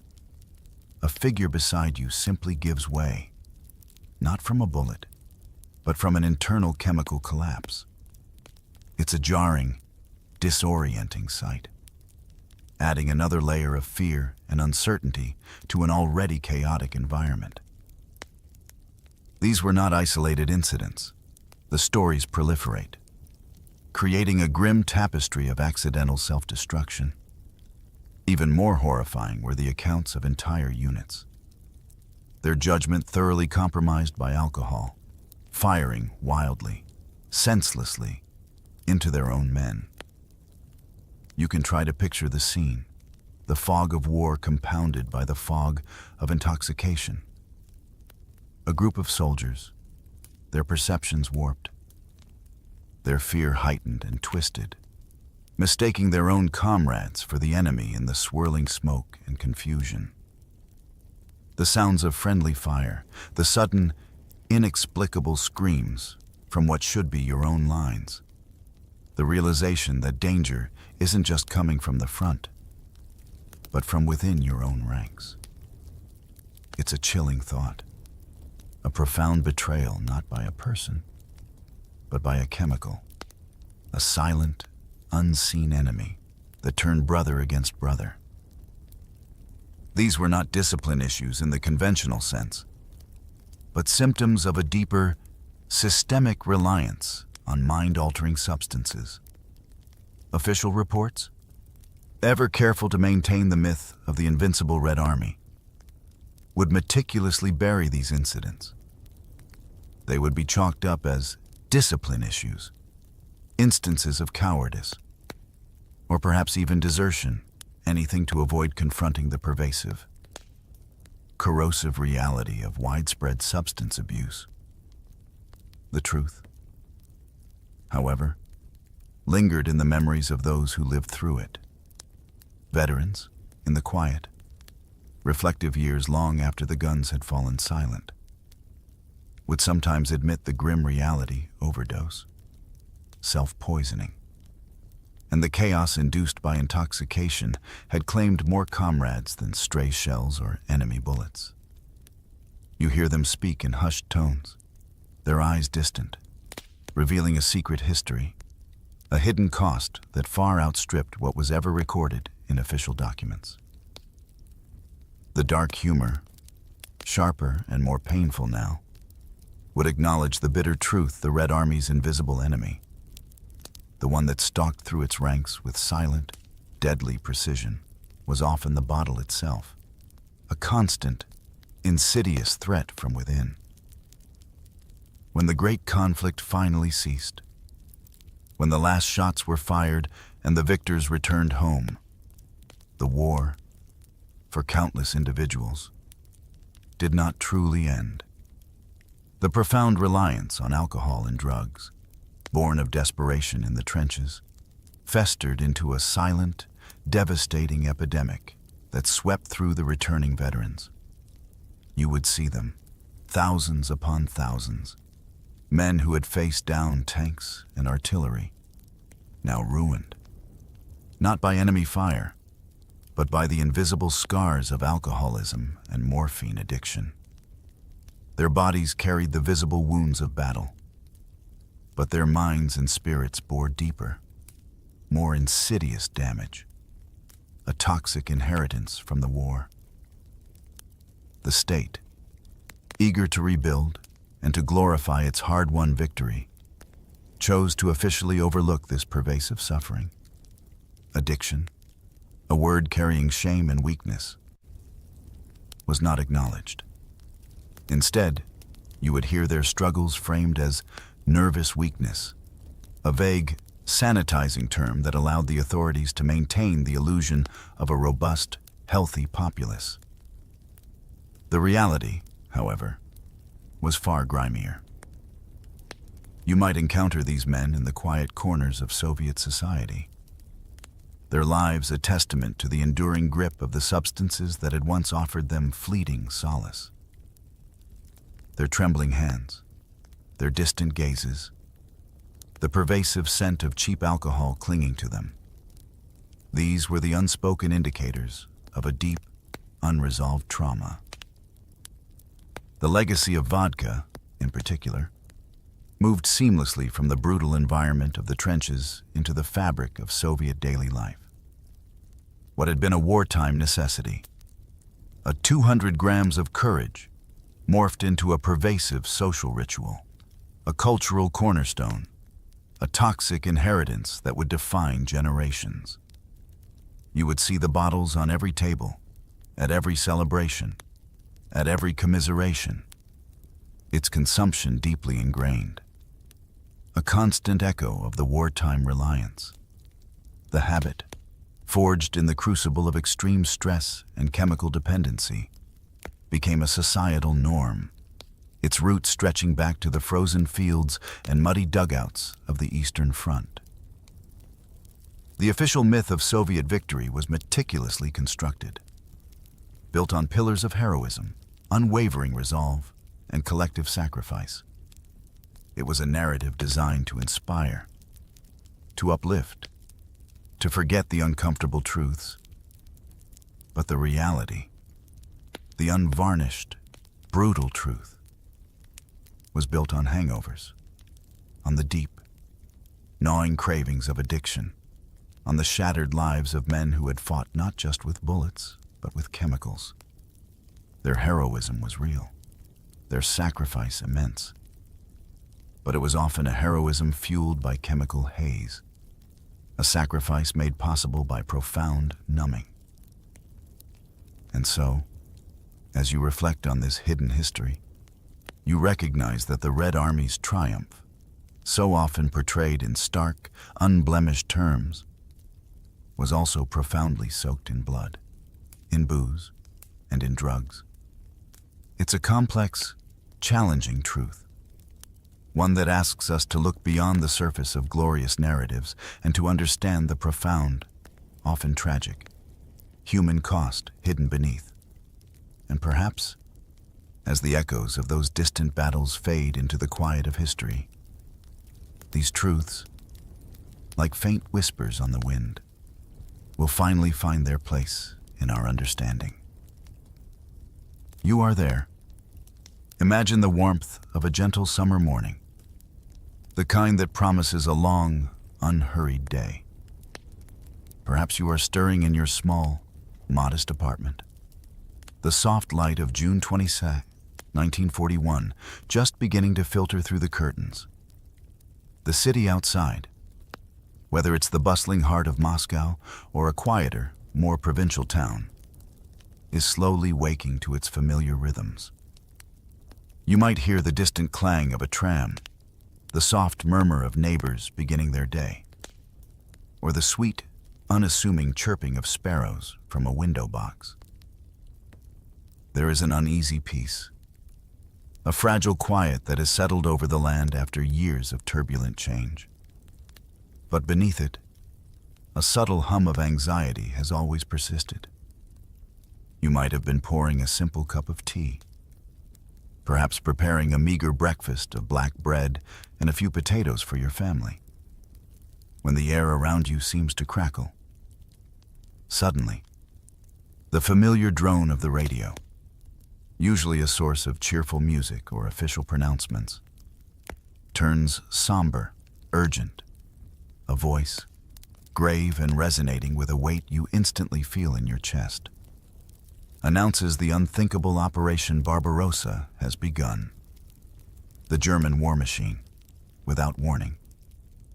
a figure beside you simply gives way, not from a bullet, but from an internal chemical collapse. It's a jarring, disorienting sight, adding another layer of fear and uncertainty to an already chaotic environment. These were not isolated incidents. The stories proliferate, creating a grim tapestry of accidental self-destruction. Even more horrifying were the accounts of entire units, their judgment thoroughly compromised by alcohol, firing wildly, senselessly, into their own men. You can try to picture the scene, the fog of war compounded by the fog of intoxication. A group of soldiers, their perceptions warped, their fear heightened and twisted, mistaking their own comrades for the enemy in the swirling smoke and confusion. The sounds of friendly fire, the sudden, inexplicable screams from what should be your own lines, the realization that danger isn't just coming from the front, but from within your own ranks. It's a chilling thought, a profound betrayal not by a person, but by a chemical, a silent, unseen enemy that turned brother against brother. These were not discipline issues in the conventional sense, but symptoms of a deeper, systemic reliance on mind-altering substances. Official reports, ever careful to maintain the myth of the invincible Red Army, would meticulously bury these incidents. They would be chalked up as discipline issues, instances of cowardice, or perhaps even desertion, anything to avoid confronting the pervasive, corrosive reality of widespread substance abuse. The truth, however, lingered in the memories of those who lived through it. Veterans, in the quiet, reflective years long after the guns had fallen silent, would sometimes admit the grim reality: overdose, self-poisoning, and the chaos induced by intoxication had claimed more comrades than stray shells or enemy bullets. You hear them speak in hushed tones, their eyes distant, revealing a secret history, a hidden cost that far outstripped what was ever recorded in official documents. The dark humor, sharper and more painful now, would acknowledge the bitter truth: the Red Army's invisible enemy, the one that stalked through its ranks with silent, deadly precision, was often the bottle itself, a constant, insidious threat from within. When the great conflict finally ceased, when the last shots were fired and the victors returned home, the war, for countless individuals, did not truly end. The profound reliance on alcohol and drugs, born of desperation in the trenches, festered into a silent, devastating epidemic that swept through the returning veterans. You would see them, thousands upon thousands, men who had faced down tanks and artillery, now ruined, not by enemy fire, but by the invisible scars of alcoholism and morphine addiction. Their bodies carried the visible wounds of battle, but their minds and spirits bore deeper, more insidious damage, a toxic inheritance from the war. The state, eager to rebuild and to glorify its hard-won victory, chose to officially overlook this pervasive suffering. Addiction, a word carrying shame and weakness, was not acknowledged. Instead, you would hear their struggles framed as nervous weakness, a vague, sanitizing term that allowed the authorities to maintain the illusion of a robust, healthy populace. The reality, however, was far grimier. You might encounter these men in the quiet corners of Soviet society, their lives a testament to the enduring grip of the substances that had once offered them fleeting solace. Their trembling hands, their distant gazes, the pervasive scent of cheap alcohol clinging to them. These were the unspoken indicators of a deep, unresolved trauma. The legacy of vodka, in particular, moved seamlessly from the brutal environment of the trenches into the fabric of Soviet daily life. What had been a wartime necessity, a 200 grams of courage, morphed into a pervasive social ritual, a cultural cornerstone, a toxic inheritance that would define generations. You would see the bottles on every table, at every celebration, at every commiseration, its consumption deeply ingrained. A constant echo of the wartime reliance. The habit, forged in the crucible of extreme stress and chemical dependency, became a societal norm, its roots stretching back to the frozen fields and muddy dugouts of the Eastern Front. The official myth of Soviet victory was meticulously constructed, built on pillars of heroism, unwavering resolve, and collective sacrifice. It was a narrative designed to inspire, to uplift, to forget the uncomfortable truths. But the reality, the unvarnished, brutal truth, was built on hangovers, on the deep, gnawing cravings of addiction, on the shattered lives of men who had fought not just with bullets, but with chemicals. Their heroism was real, their sacrifice immense. But it was often a heroism fueled by chemical haze, a sacrifice made possible by profound numbing. And so, as you reflect on this hidden history, you recognize that the Red Army's triumph, so often portrayed in stark, unblemished terms, was also profoundly soaked in blood, in booze, and in drugs. It's a complex, challenging truth, one that asks us to look beyond the surface of glorious narratives and to understand the profound, often tragic, human cost hidden beneath. And perhaps, as the echoes of those distant battles fade into the quiet of history, these truths, like faint whispers on the wind, will finally find their place in our understanding. You are there. Imagine the warmth of a gentle summer morning, the kind that promises a long, unhurried day. Perhaps you are stirring in your small, modest apartment. The soft light of June 22, 1941, just beginning to filter through the curtains. The city outside, whether it's the bustling heart of Moscow or a quieter, more provincial town, is slowly waking to its familiar rhythms. You might hear the distant clang of a tram, the soft murmur of neighbors beginning their day, or the sweet, unassuming chirping of sparrows from a window box. There is an uneasy peace, a fragile quiet that has settled over the land after years of turbulent change. But beneath it, a subtle hum of anxiety has always persisted. You might have been pouring a simple cup of tea, perhaps preparing a meager breakfast of black bread and a few potatoes for your family, when the air around you seems to crackle. Suddenly, The familiar drone of the radio, usually a source of cheerful music or official pronouncements, turns somber, urgent, a voice, grave and resonating with a weight you instantly feel in your chest, announces the unthinkable Operation Barbarossa has begun. The German war machine, without warning,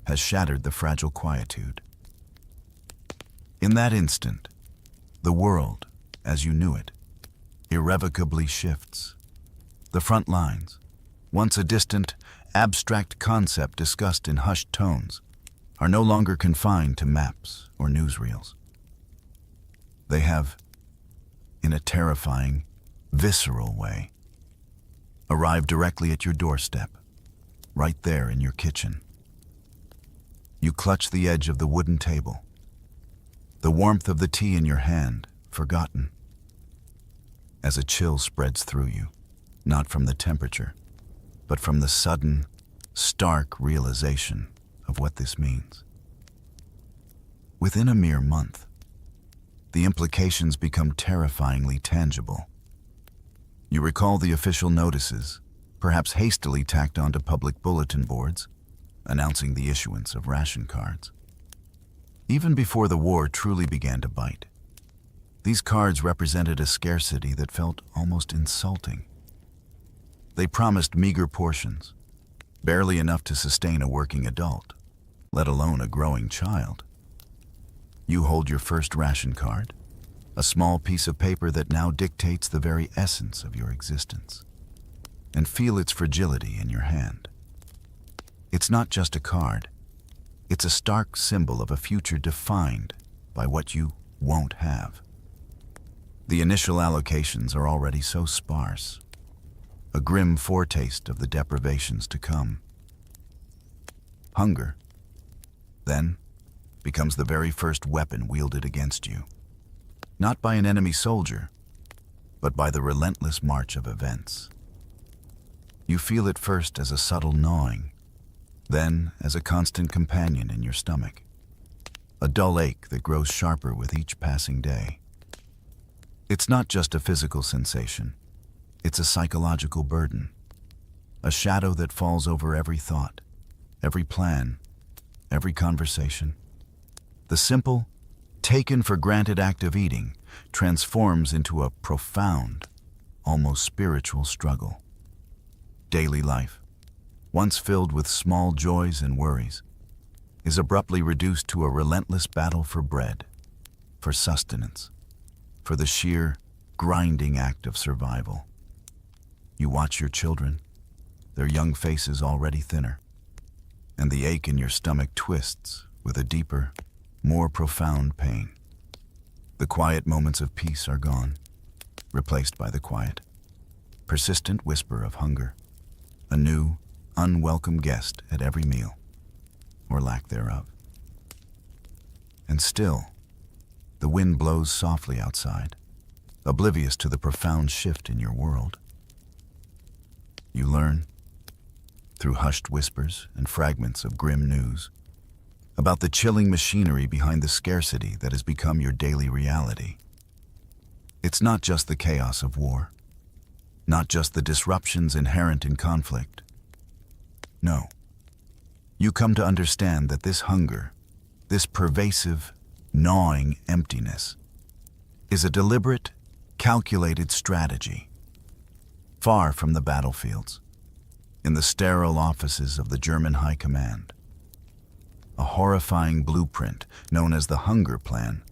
has shattered the fragile quietude. In that instant, the world, as you knew it, irrevocably shifts. The front lines, once a distant, abstract concept discussed in hushed tones, are no longer confined to maps or newsreels. They have, in a terrifying, visceral way, arrived directly at your doorstep, right there in your kitchen. You clutch the edge of the wooden table, the warmth of the tea in your hand forgotten, as a chill spreads through you, not from the temperature, but from the sudden, stark realization of what this means. Within a mere month, the implications become terrifyingly tangible. You recall the official notices, perhaps hastily tacked onto public bulletin boards, announcing the issuance of ration cards. Even before the war truly began to bite, these cards represented a scarcity that felt almost insulting. They promised meager portions, barely enough to sustain a working adult, let alone a growing child. You hold your first ration card, a small piece of paper that now dictates the very essence of your existence, and feel its fragility in your hand. It's not just a card. It's a stark symbol of a future defined by what you won't have. The initial allocations are already so sparse, a grim foretaste of the deprivations to come. Hunger, then, becomes the very first weapon wielded against you, not by an enemy soldier, but by the relentless march of events. You feel it first as a subtle gnawing, then as a constant companion in your stomach, a dull ache that grows sharper with each passing day. It's not just a physical sensation, it's a psychological burden, a shadow that falls over every thought, every plan, every conversation. The simple, taken-for-granted act of eating transforms into a profound, almost spiritual struggle. Daily life, once filled with small joys and worries, is abruptly reduced to a relentless battle for bread, for sustenance, for the sheer, grinding act of survival. You watch your children, their young faces already thinner, and the ache in your stomach twists with a deeper, more profound pain. The quiet moments of peace are gone, replaced by the quiet, persistent whisper of hunger, a new, unwelcome guest at every meal, or lack thereof. And still, the wind blows softly outside, oblivious to the profound shift in your world. You learn, through hushed whispers and fragments of grim news, about the chilling machinery behind the scarcity that has become your daily reality. It's not just the chaos of war, not just the disruptions inherent in conflict. No. You come to understand that this hunger, this pervasive, gnawing emptiness, is a deliberate, calculated strategy. Far from the battlefields, in the sterile offices of the German High Command, a horrifying blueprint known as the Hunger Plan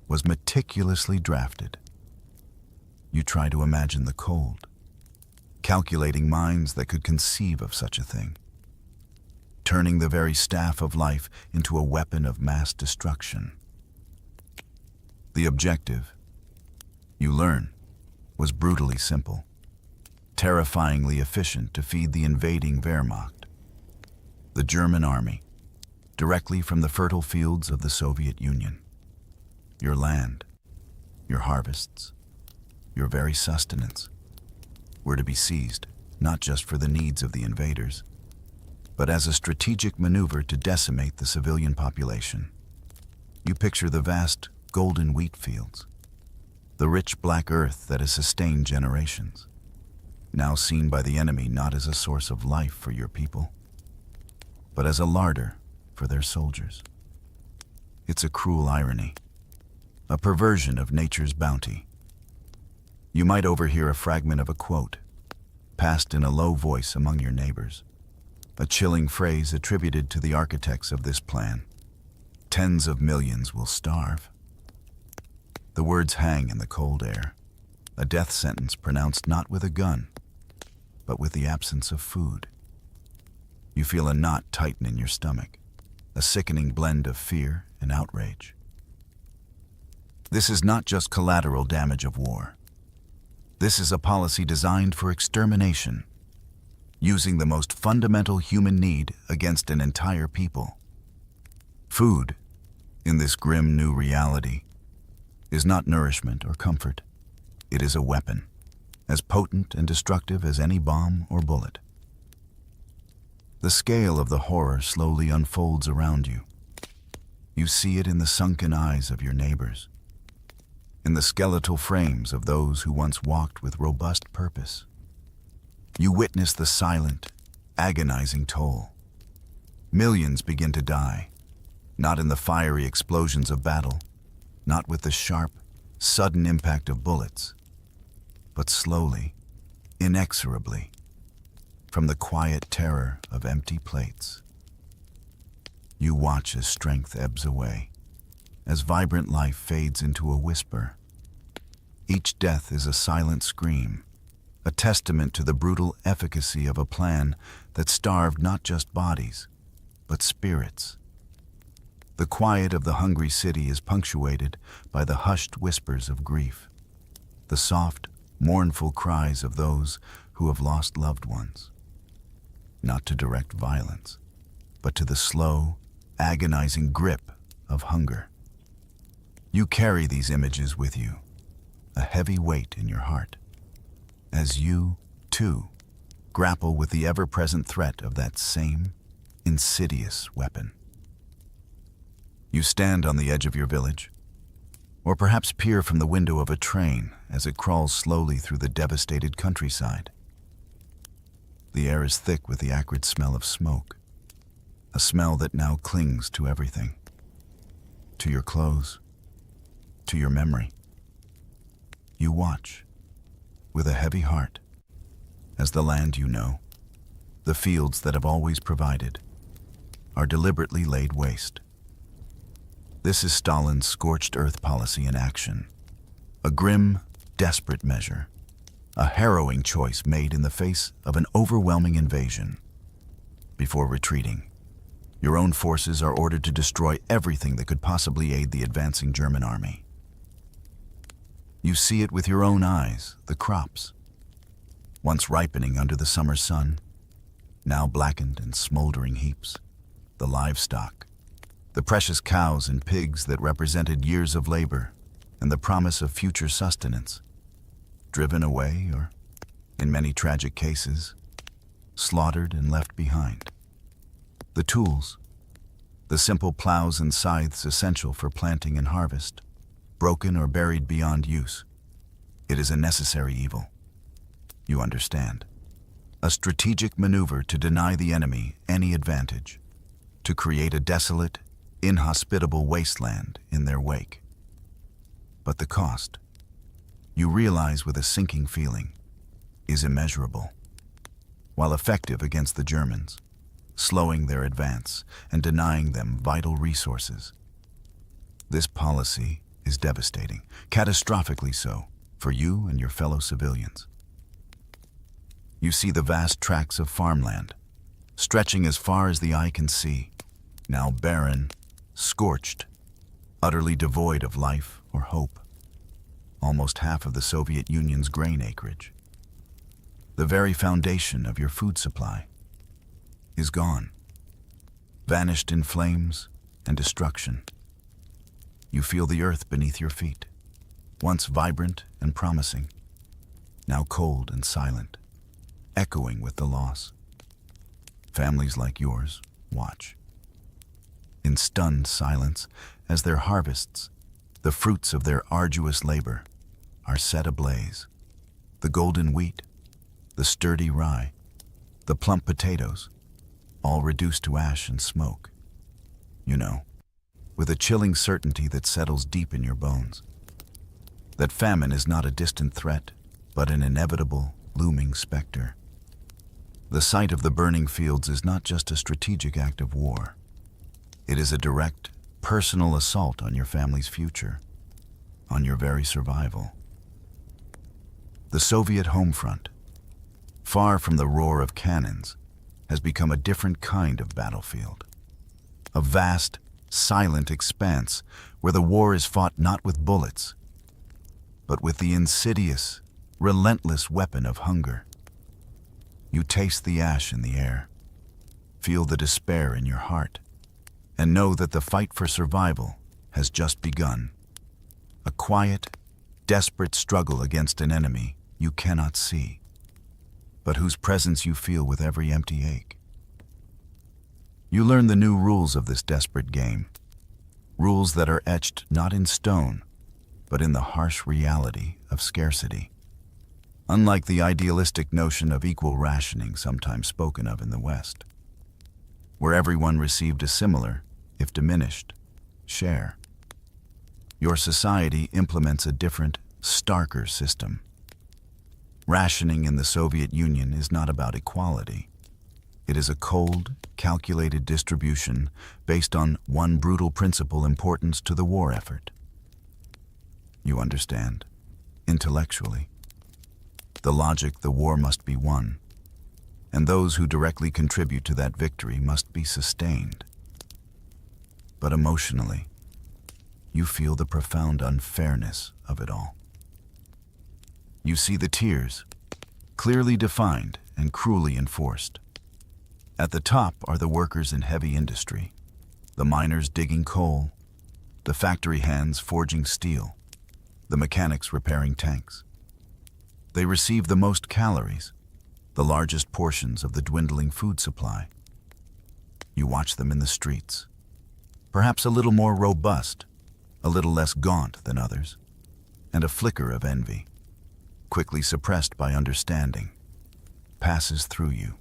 was meticulously drafted. You try to imagine the cold, calculating minds that could conceive of such a thing, turning the very staff of life into a weapon of mass destruction. The objective, you learn, was brutally simple, terrifyingly efficient to feed the invading Wehrmacht, the German army, directly from the fertile fields of the Soviet Union. Your land, your harvests, your very sustenance were to be seized, not just for the needs of the invaders, but as a strategic maneuver to decimate the civilian population. You picture the vast golden wheat fields, the rich black earth that has sustained generations, now seen by the enemy not as a source of life for your people, but as a larder for their soldiers. It's a cruel irony, a perversion of nature's bounty. You might overhear a fragment of a quote, passed in a low voice among your neighbors, a chilling phrase attributed to the architects of this plan. Tens of millions will starve. The words hang in the cold air, a death sentence pronounced not with a gun, but with the absence of food. You feel a knot tighten in your stomach, a sickening blend of fear and outrage. This is not just collateral damage of war. This is a policy designed for extermination, using the most fundamental human need against an entire people. Food, in this grim new reality, is not nourishment or comfort. It is a weapon, as potent and destructive as any bomb or bullet. The scale of the horror slowly unfolds around you. You see it in the sunken eyes of your neighbors, in the skeletal frames of those who once walked with robust purpose. You witness the silent, agonizing toll. Millions begin to die, not in the fiery explosions of battle, not with the sharp, sudden impact of bullets, but slowly, inexorably, from the quiet terror of empty plates. You watch as strength ebbs away, as vibrant life fades into a whisper. Each death is a silent scream, a testament to the brutal efficacy of a plan that starved not just bodies, but spirits. The quiet of the hungry city is punctuated by the hushed whispers of grief, the soft, mournful cries of those who have lost loved ones, not to direct violence, but to the slow, agonizing grip of hunger. You carry these images with you, a heavy weight in your heart, as you, too, grapple with the ever-present threat of that same insidious weapon. You stand on the edge of your village, or perhaps peer from the window of a train as it crawls slowly through the devastated countryside. The air is thick with the acrid smell of smoke, a smell that now clings to everything, to your clothes, to your memory. You watch, with a heavy heart, as the land you know, the fields that have always provided, are deliberately laid waste. This is Stalin's scorched earth policy in action, a grim, desperate measure, a harrowing choice made in the face of an overwhelming invasion. Before retreating, your own forces are ordered to destroy everything that could possibly aid the advancing German army. You see it with your own eyes, the crops, once ripening under the summer sun, now blackened in smoldering heaps, the livestock, the precious cows and pigs that represented years of labor and the promise of future sustenance, driven away or, in many tragic cases, slaughtered and left behind. The tools, the simple plows and scythes essential for planting and harvest, broken or buried beyond use. It is a necessary evil. You understand. A strategic maneuver to deny the enemy any advantage, to create a desolate, inhospitable wasteland in their wake. But the cost, you realize with a sinking feeling, is immeasurable. While effective against the Germans, slowing their advance and denying them vital resources, this policy is devastating, catastrophically so, for you and your fellow civilians. You see the vast tracts of farmland, stretching as far as the eye can see, now barren, scorched, utterly devoid of life or hope. Almost half of the Soviet Union's grain acreage, the very foundation of your food supply, is gone, vanished in flames and destruction. You feel the earth beneath your feet, once vibrant and promising, now cold and silent, echoing with the loss. Families like yours watch, in stunned silence, as their harvests, the fruits of their arduous labor, are set ablaze. The golden wheat, the sturdy rye, the plump potatoes, all reduced to ash and smoke. You know, with a chilling certainty that settles deep in your bones, that famine is not a distant threat, but an inevitable, looming specter. The sight of the burning fields is not just a strategic act of war. It is a direct, personal assault on your family's future, on your very survival. The Soviet home front, far from the roar of cannons, has become a different kind of battlefield. A vast, silent expanse where the war is fought not with bullets, but with the insidious, relentless weapon of hunger. You taste the ash in the air, feel the despair in your heart, and know that the fight for survival has just begun. A quiet, desperate struggle against an enemy you cannot see, but whose presence you feel with every empty ache. You learn the new rules of this desperate game, rules that are etched not in stone, but in the harsh reality of scarcity. Unlike the idealistic notion of equal rationing sometimes spoken of in the West, where everyone received a similar, if diminished, share, your society implements a different, starker system. Rationing in the Soviet Union is not about equality. It is a cold, calculated distribution based on one brutal principle importance to the war effort. You understand, intellectually, the logic the war must be won, and those who directly contribute to that victory must be sustained. But emotionally, you feel the profound unfairness of it all. You see the tiers, clearly defined and cruelly enforced. At the top are the workers in heavy industry, the miners digging coal, the factory hands forging steel, the mechanics repairing tanks. They receive the most calories, the largest portions of the dwindling food supply. You watch them in the streets, perhaps a little more robust, a little less gaunt than others, and a flicker of envy, quickly suppressed by understanding, passes through you.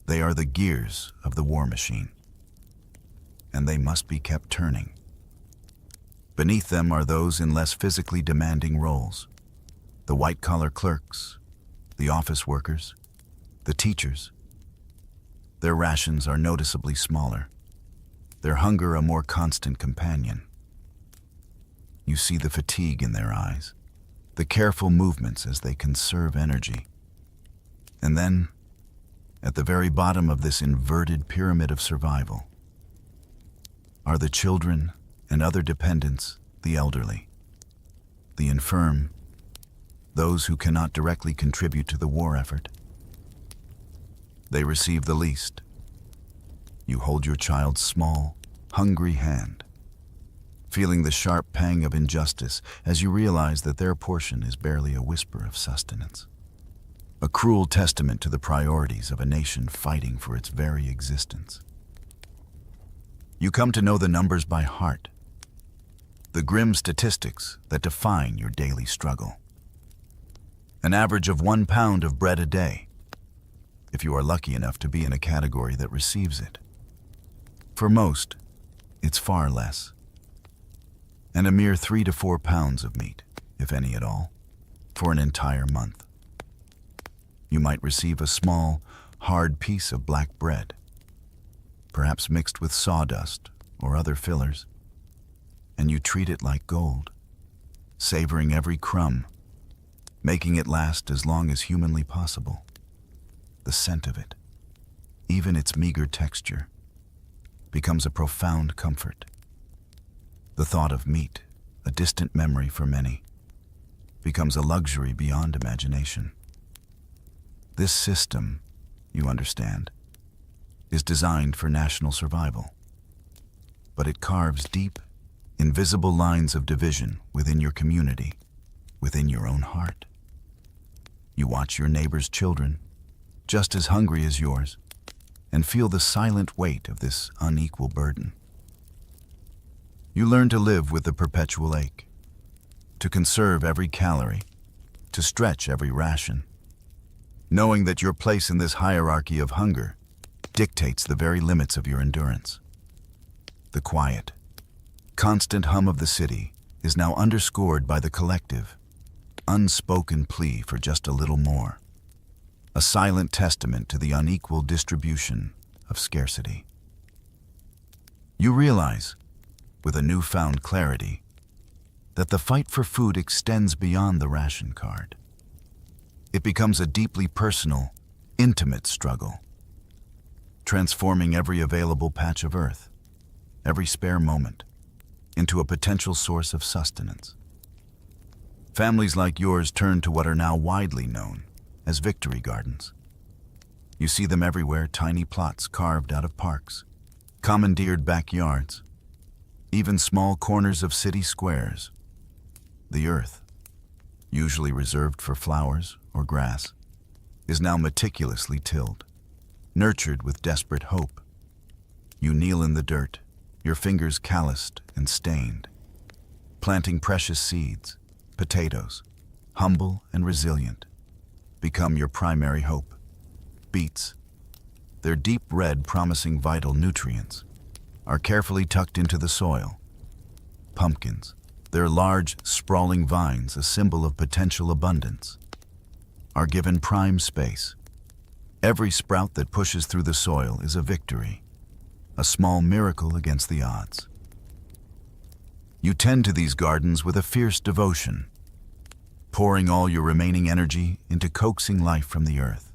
They are the gears of the war machine, and they must be kept turning. Beneath them are those in less physically demanding roles, the white-collar clerks, the office workers, the teachers. Their rations are noticeably smaller, their hunger a more constant companion. You see the fatigue in their eyes, the careful movements as they conserve energy. And then, at the very bottom of this inverted pyramid of survival, are the children and other dependents, the elderly, the infirm, those who cannot directly contribute to the war effort. They receive the least. You hold your child's small, hungry hand, feeling the sharp pang of injustice as you realize that their portion is barely a whisper of sustenance. A cruel testament to the priorities of a nation fighting for its very existence. You come to know the numbers by heart, the grim statistics that define your daily struggle. An average of 1 pound of bread a day, if you are lucky enough to be in a category that receives it. For most, it's far less. And a mere 3 to 4 pounds of meat, if any at all, for an entire month. You might receive a small, hard piece of black bread, perhaps mixed with sawdust or other fillers, and you treat it like gold, savoring every crumb, making it last as long as humanly possible. The scent of it, even its meager texture, becomes a profound comfort. The thought of meat, a distant memory for many, becomes a luxury beyond imagination. This system, you understand, is designed for national survival, but it carves deep, invisible lines of division within your community, within your own heart. You watch your neighbor's children, just as hungry as yours, and feel the silent weight of this unequal burden. You learn to live with the perpetual ache, to conserve every calorie, to stretch every ration, knowing that your place in this hierarchy of hunger dictates the very limits of your endurance. The quiet, constant hum of the city is now underscored by the collective, unspoken plea for just a little more, a silent testament to the unequal distribution of scarcity. You realize, with a newfound clarity, that the fight for food extends beyond the ration card. It becomes a deeply personal, intimate struggle, transforming every available patch of earth, every spare moment, into a potential source of sustenance. Families like yours turn to what are now widely known as victory gardens. You see them everywhere, tiny plots carved out of parks, commandeered backyards, even small corners of city squares. The earth, usually reserved for flowers or grass, is now meticulously tilled, nurtured with desperate hope. You kneel in the dirt, your fingers calloused and stained, planting precious seeds. Potatoes, humble and resilient, become your primary hope. Beets, their deep red promising vital nutrients, are carefully tucked into the soil. Pumpkins, their large, sprawling vines, a symbol of potential abundance, are given prime space. Every sprout that pushes through the soil is a victory, a small miracle against the odds. You tend to these gardens with a fierce devotion, pouring all your remaining energy into coaxing life from the earth.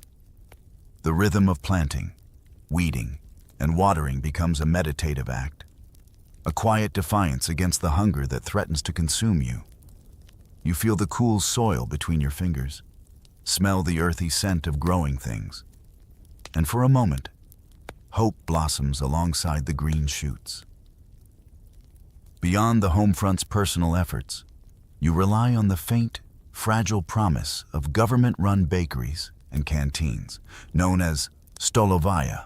The rhythm of planting, weeding, and watering becomes a meditative act, a quiet defiance against the hunger that threatens to consume you. You feel the cool soil between your fingers, smell the earthy scent of growing things, and for a moment, hope blossoms alongside the green shoots. Beyond the homefront's personal efforts, you rely on the faint, fragile promise of government-run bakeries and canteens, known as stolovaya.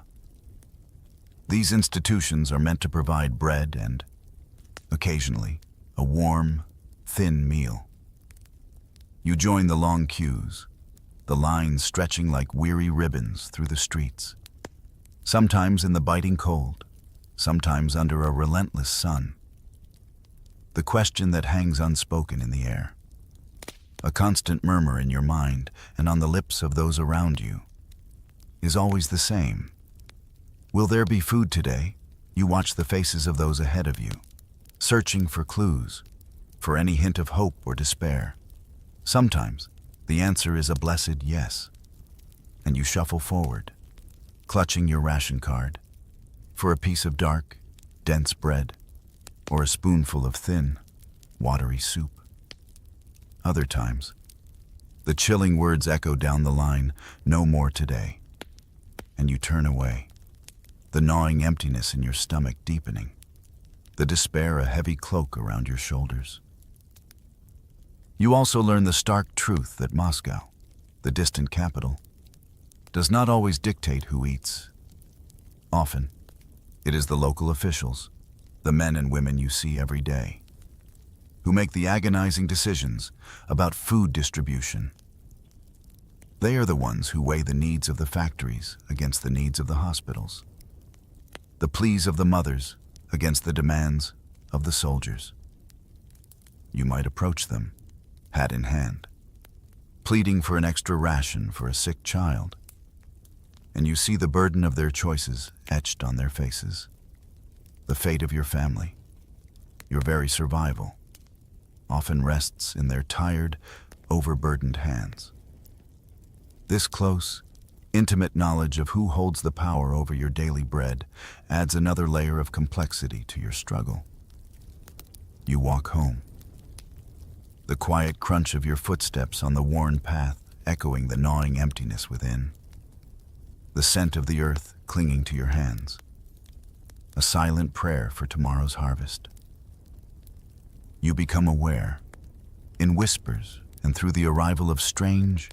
These institutions are meant to provide bread and, occasionally, a warm, thin meal. You join the long queues, the lines stretching like weary ribbons through the streets, sometimes in the biting cold, sometimes under a relentless sun. The question that hangs unspoken in the air, a constant murmur in your mind and on the lips of those around you, is always the same. Will there be food today? You watch the faces of those ahead of you, searching for clues, for any hint of hope or despair. Sometimes the answer is a blessed yes, and you shuffle forward, clutching your ration card for a piece of dark, dense bread, or a spoonful of thin, watery soup. Other times, the chilling words echo down the line, "No more today," and you turn away, the gnawing emptiness in your stomach deepening, the despair a heavy cloak around your shoulders. You also learn the stark truth that Moscow, the distant capital, does not always dictate who eats. Often, it is the local officials, the men and women you see every day, who make the agonizing decisions about food distribution. They are the ones who weigh the needs of the factories against the needs of the hospitals, the pleas of the mothers against the demands of the soldiers. You might approach them, hat in hand, pleading for an extra ration for a sick child, and you see the burden of their choices etched on their faces. The fate of your family, your very survival, often rests in their tired, overburdened hands. This close, intimate knowledge of who holds the power over your daily bread adds another layer of complexity to your struggle. You walk home, the quiet crunch of your footsteps on the worn path echoing the gnawing emptiness within, the scent of the earth clinging to your hands, a silent prayer for tomorrow's harvest. You become aware, in whispers and through the arrival of strange,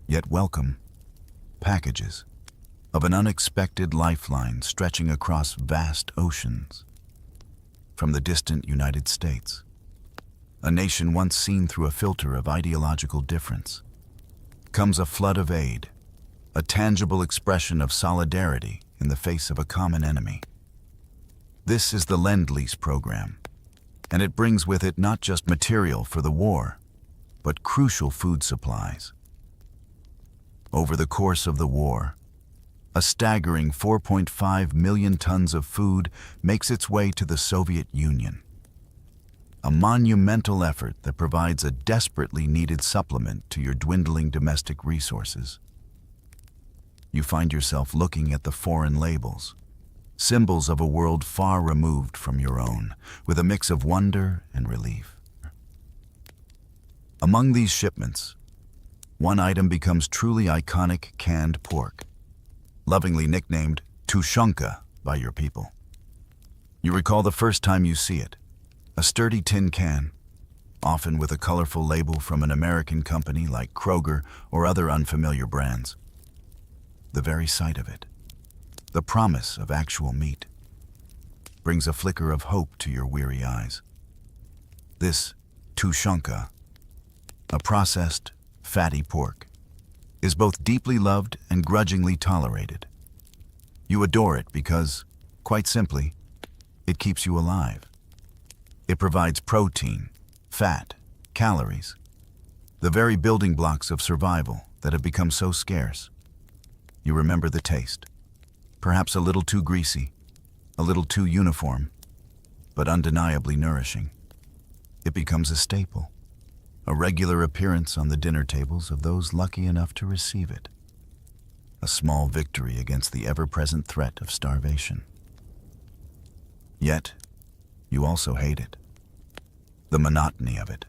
yet welcome, packages, of an unexpected lifeline stretching across vast oceans, from the distant United States. a nation once seen through a filter of ideological difference, comes a flood of aid, a tangible expression of solidarity in the face of a common enemy. This is the Lend-Lease program, and it brings with it not just material for the war, but crucial food supplies. Over the course of the war, a staggering 4.5 million tons of food makes its way to the Soviet Union. A monumental effort that provides a desperately needed supplement to your dwindling domestic resources. You find yourself looking at the foreign labels, symbols of a world far removed from your own, with a mix of wonder and relief. Among these shipments, one item becomes truly iconic canned pork, lovingly nicknamed tushonka by your people. You recall the first time you see it, a sturdy tin can, often with a colorful label from an American company like Kroger or other unfamiliar brands. The very sight of it, the promise of actual meat, brings a flicker of hope to your weary eyes. This tushonka, a processed, fatty pork, is both deeply loved and grudgingly tolerated. You adore it because, quite simply, it keeps you alive. It provides protein, fat, calories, the very building blocks of survival that have become so scarce. You remember the taste, perhaps a little too greasy, a little too uniform, but undeniably nourishing. It becomes a staple, a regular appearance on the dinner tables of those lucky enough to receive it. A small victory against the ever-present threat of starvation. Yet, you also hate it. The monotony of it,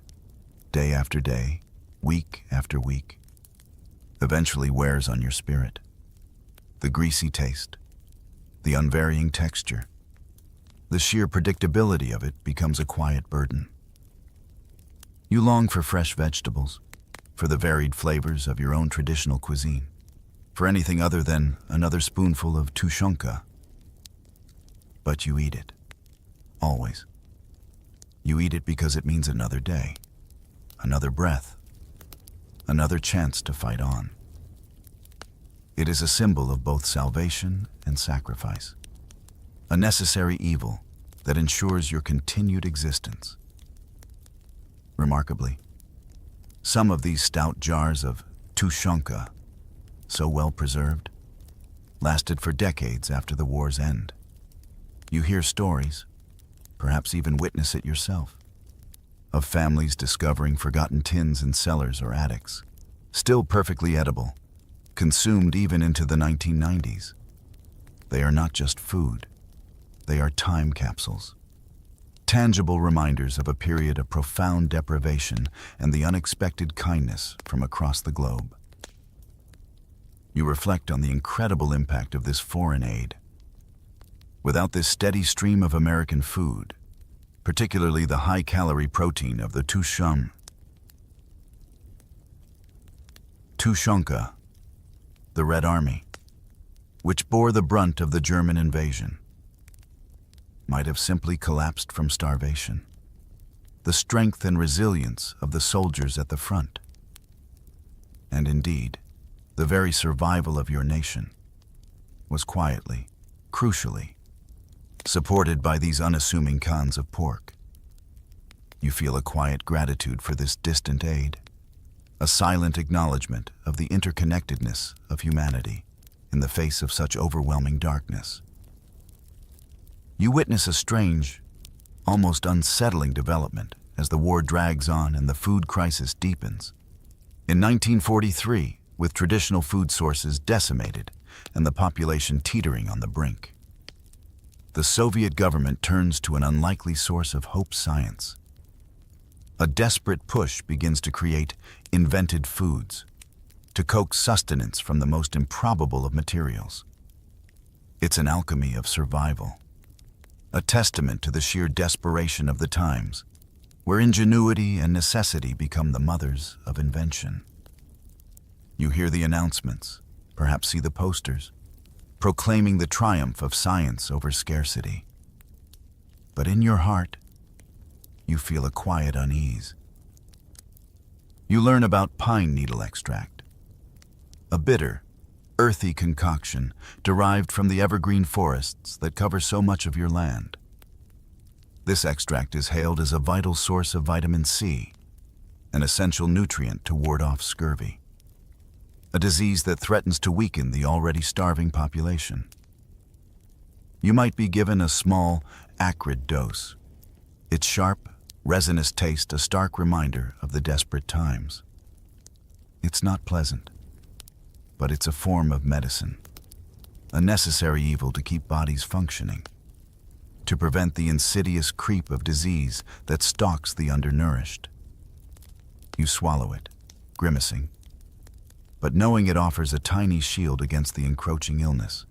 day after day, week after week, eventually wears on your spirit. The greasy taste, the unvarying texture, the sheer predictability of it becomes a quiet burden. You long for fresh vegetables, for the varied flavors of your own traditional cuisine, for anything other than another spoonful of tushonka. But you eat it, always. You eat it because it means another day, another breath, another chance to fight on. It is a symbol of both salvation and sacrifice, a necessary evil that ensures your continued existence. Remarkably, some of these stout jars of tushonka, so well preserved, lasted for decades after the war's end. You hear stories, perhaps even witness it yourself, of families discovering forgotten tins in cellars or attics, still perfectly edible, consumed even into the 1990s. They are not just food, they are time capsules. Tangible reminders of a period of profound deprivation and the unexpected kindness from across the globe. You reflect on the incredible impact of this foreign aid. Without this steady stream of American food, particularly the high-calorie protein of the tushonka, the Red Army, which bore the brunt of the German invasion, might have simply collapsed from starvation. The strength and resilience of the soldiers at the front, and indeed, the very survival of your nation, was quietly, crucially, supported by these unassuming cans of pork. You feel a quiet gratitude for this distant aid, a silent acknowledgement of the interconnectedness of humanity in the face of such overwhelming darkness. You witness a strange, almost unsettling development as the war drags on and the food crisis deepens. In 1943, with traditional food sources decimated and the population teetering on the brink, the Soviet government turns to an unlikely source of hope: science. A desperate push begins to create invented foods, to coax sustenance from the most improbable of materials. It's an alchemy of survival, a testament to the sheer desperation of the times, where ingenuity and necessity become the mothers of invention. You hear the announcements, perhaps see the posters, proclaiming the triumph of science over scarcity. But in your heart, you feel a quiet unease. You learn about pine needle extract, a bitter, earthy concoction derived from the evergreen forests that cover so much of your land. This extract is hailed as a vital source of vitamin C, an essential nutrient to ward off scurvy, a disease that threatens to weaken the already starving population. You might be given a small, acrid dose, its sharp, resinous taste a stark reminder of the desperate times. It's not pleasant, but it's a form of medicine, a necessary evil to keep bodies functioning, to prevent the insidious creep of disease that stalks the undernourished. You swallow it, grimacing, but knowing it offers a tiny shield against the encroaching illness.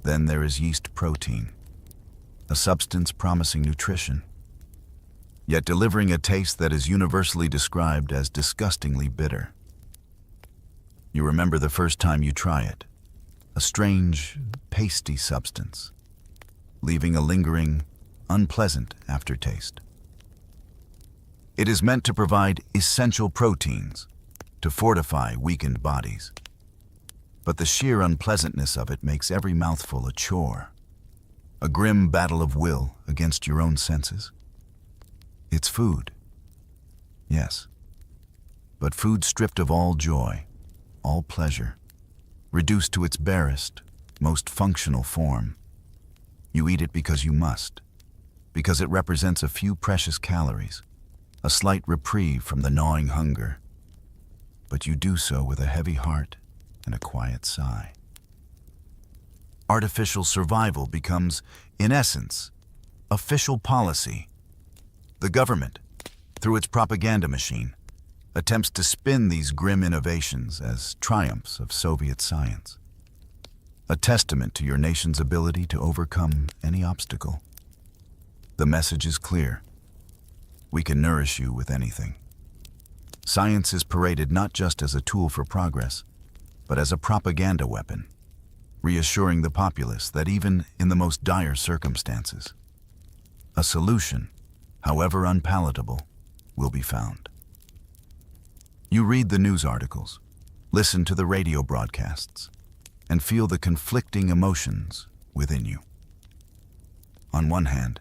Then there is yeast protein, a substance promising nutrition, yet delivering a taste that is universally described as disgustingly bitter. You remember the first time you try it, a strange, pasty substance, leaving a lingering, unpleasant aftertaste. It is meant to provide essential proteins to fortify weakened bodies. But the sheer unpleasantness of it makes every mouthful a chore, a grim battle of will against your own senses. It's food, yes, but food stripped of all joy, all pleasure, reduced to its barest, most functional form. You eat it because you must, because it represents a few precious calories, a slight reprieve from the gnawing hunger. But you do so with a heavy heart and a quiet sigh. Artificial survival becomes, in essence, official policy. The government, through its propaganda machine, attempts to spin these grim innovations as triumphs of Soviet science, a testament to your nation's ability to overcome any obstacle. The message is clear. We can nourish you with anything. Science is paraded not just as a tool for progress, but as a propaganda weapon, reassuring the populace that even in the most dire circumstances, a solution, however unpalatable, will be found. You read the news articles, listen to the radio broadcasts, and feel the conflicting emotions within you. On one hand,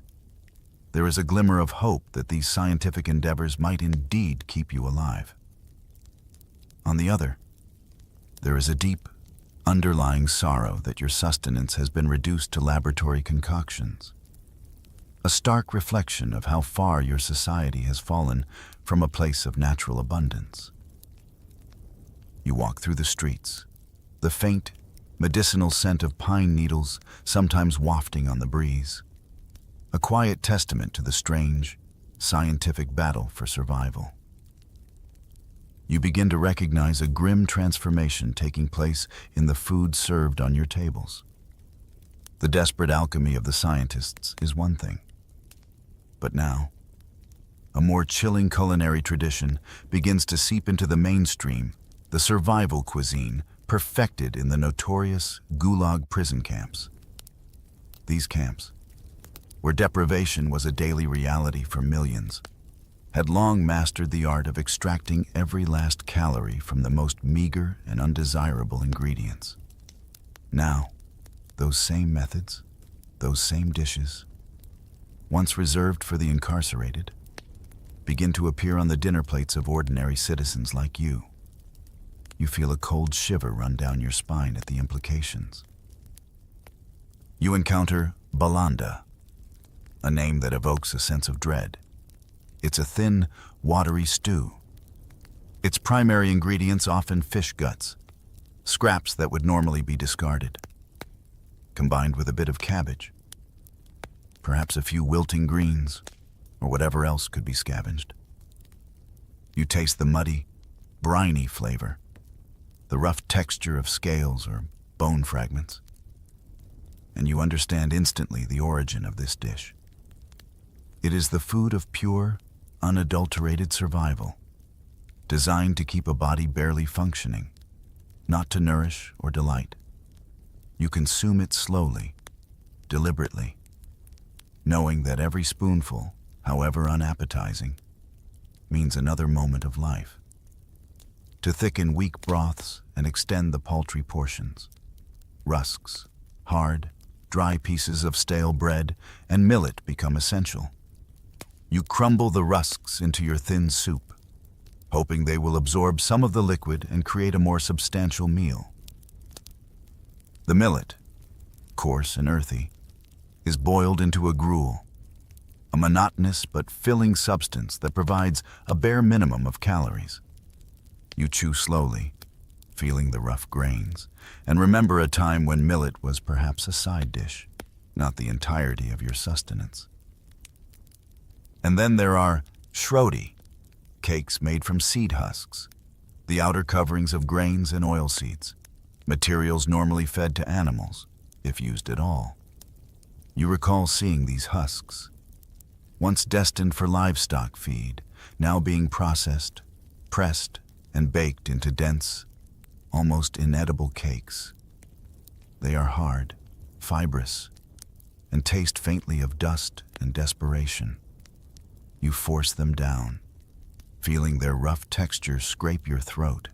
there is a glimmer of hope that these scientific endeavors might indeed keep you alive. On the other, there is a deep, underlying sorrow that your sustenance has been reduced to laboratory concoctions, a stark reflection of how far your society has fallen from a place of natural abundance. You walk through the streets, the faint, medicinal scent of pine needles sometimes wafting on the breeze, a quiet testament to the strange, scientific battle for survival. You begin to recognize a grim transformation taking place in the food served on your tables. The desperate alchemy of the scientists is one thing. But now, a more chilling culinary tradition begins to seep into the mainstream, the survival cuisine perfected in the notorious Gulag prison camps. These camps, where deprivation was a daily reality for millions, had long mastered the art of extracting every last calorie from the most meager and undesirable ingredients. Now, those same methods, those same dishes, once reserved for the incarcerated, begin to appear on the dinner plates of ordinary citizens like you. You feel a cold shiver run down your spine at the implications. You encounter balanda, a name that evokes a sense of dread. It's a thin, watery stew. Its primary ingredients often fish guts, scraps that would normally be discarded, combined with a bit of cabbage, perhaps a few wilting greens, or whatever else could be scavenged. You taste the muddy, briny flavor, the rough texture of scales or bone fragments, and you understand instantly the origin of this dish. It is the food of pure, unadulterated survival, designed to keep a body barely functioning, not to nourish or delight. You consume it slowly, deliberately, knowing that every spoonful however unappetizing, means another moment of life. To thicken weak broths and extend the paltry portions, rusks, hard, dry pieces of stale bread, and millet become essential. You crumble the rusks into your thin soup, hoping they will absorb some of the liquid and create a more substantial meal. The millet, coarse and earthy, is boiled into a gruel, a monotonous but filling substance that provides a bare minimum of calories. You chew slowly, feeling the rough grains, and remember a time when millet was perhaps a side dish, not the entirety of your sustenance. And then there are shrodi, cakes made from seed husks, the outer coverings of grains and oilseeds, materials normally fed to animals, if used at all. You recall seeing these husks, once destined for livestock feed, now being processed, pressed, and baked into dense, almost inedible cakes. They are hard, fibrous, and taste faintly of dust and desperation. You force them down, feeling their rough texture scrape your throat,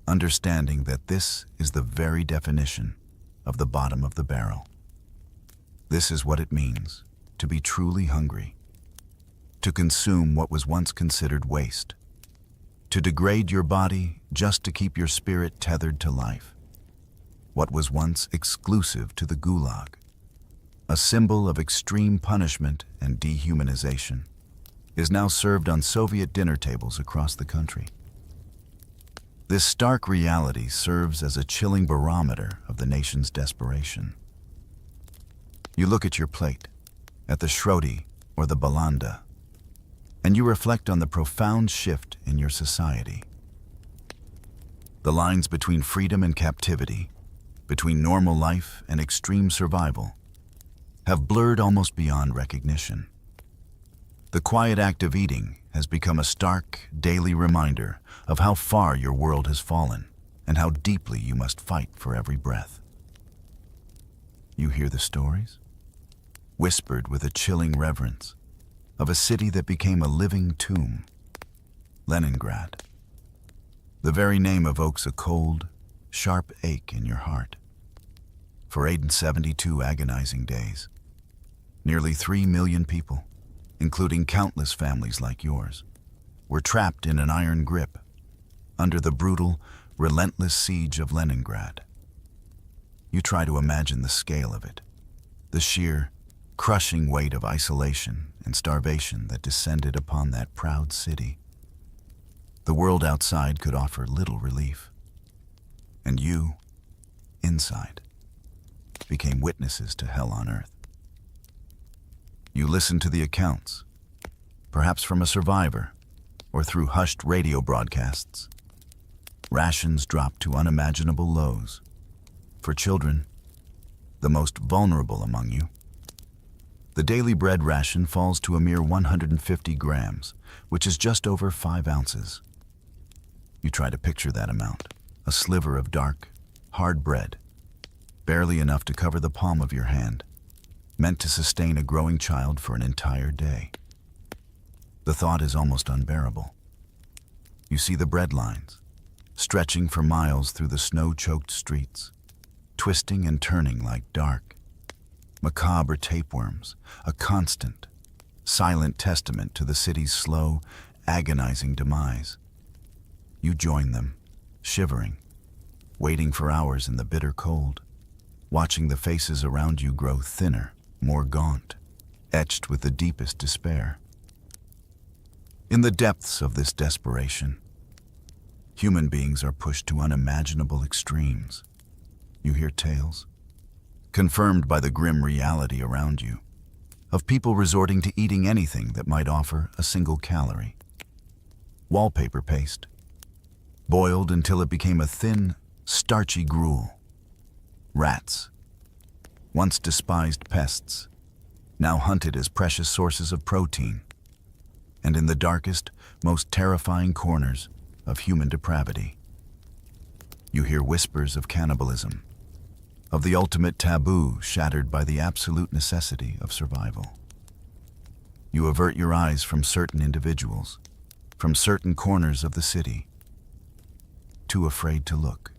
understanding that this is the very definition of the bottom of the barrel. This is what it means to be truly hungry, to consume what was once considered waste, to degrade your body just to keep your spirit tethered to life. What was once exclusive to the Gulag, a symbol of extreme punishment and dehumanization, is now served on Soviet dinner tables across the country. This stark reality serves as a chilling barometer of the nation's desperation. You look at your plate, at the shrodi or the balanda, and you reflect on the profound shift in your society. The lines between freedom and captivity, between normal life and extreme survival, have blurred almost beyond recognition. The quiet act of eating has become a stark, daily reminder of how far your world has fallen and how deeply you must fight for every breath. You hear the stories, whispered with a chilling reverence, of a city that became a living tomb, Leningrad. The very name evokes a cold, sharp ache in your heart. For 872 agonizing days, nearly 3 million people, including countless families like yours, were trapped in an iron grip under the brutal, relentless siege of Leningrad. You try to imagine the scale of it, the sheer, crushing weight of isolation and starvation that descended upon that proud city. The world outside could offer little relief, and you, inside, became witnesses to hell on earth. You listened to the accounts, perhaps from a survivor or through hushed radio broadcasts. Rations dropped to unimaginable lows. For children, the most vulnerable among you, the daily bread ration falls to a mere 150 grams, which is just over 5 ounces. You try to picture that amount, a sliver of dark, hard bread, barely enough to cover the palm of your hand, meant to sustain a growing child for an entire day. The thought is almost unbearable. You see the bread lines, stretching for miles through the snow-choked streets, twisting and turning like dark, macabre tapeworms, a constant, silent testament to the city's slow, agonizing demise. You join them, shivering, waiting for hours in the bitter cold, watching the faces around you grow thinner, more gaunt, etched with the deepest despair. In the depths of this desperation, human beings are pushed to unimaginable extremes. You hear tales, confirmed by the grim reality around you, of people resorting to eating anything that might offer a single calorie. Wallpaper paste, boiled until it became a thin, starchy gruel. Rats, once despised pests, now hunted as precious sources of protein, and in the darkest, most terrifying corners of human depravity. You hear whispers of cannibalism, of the ultimate taboo shattered by the absolute necessity of survival. You avert your eyes from certain individuals, from certain corners of the city. Too afraid to look.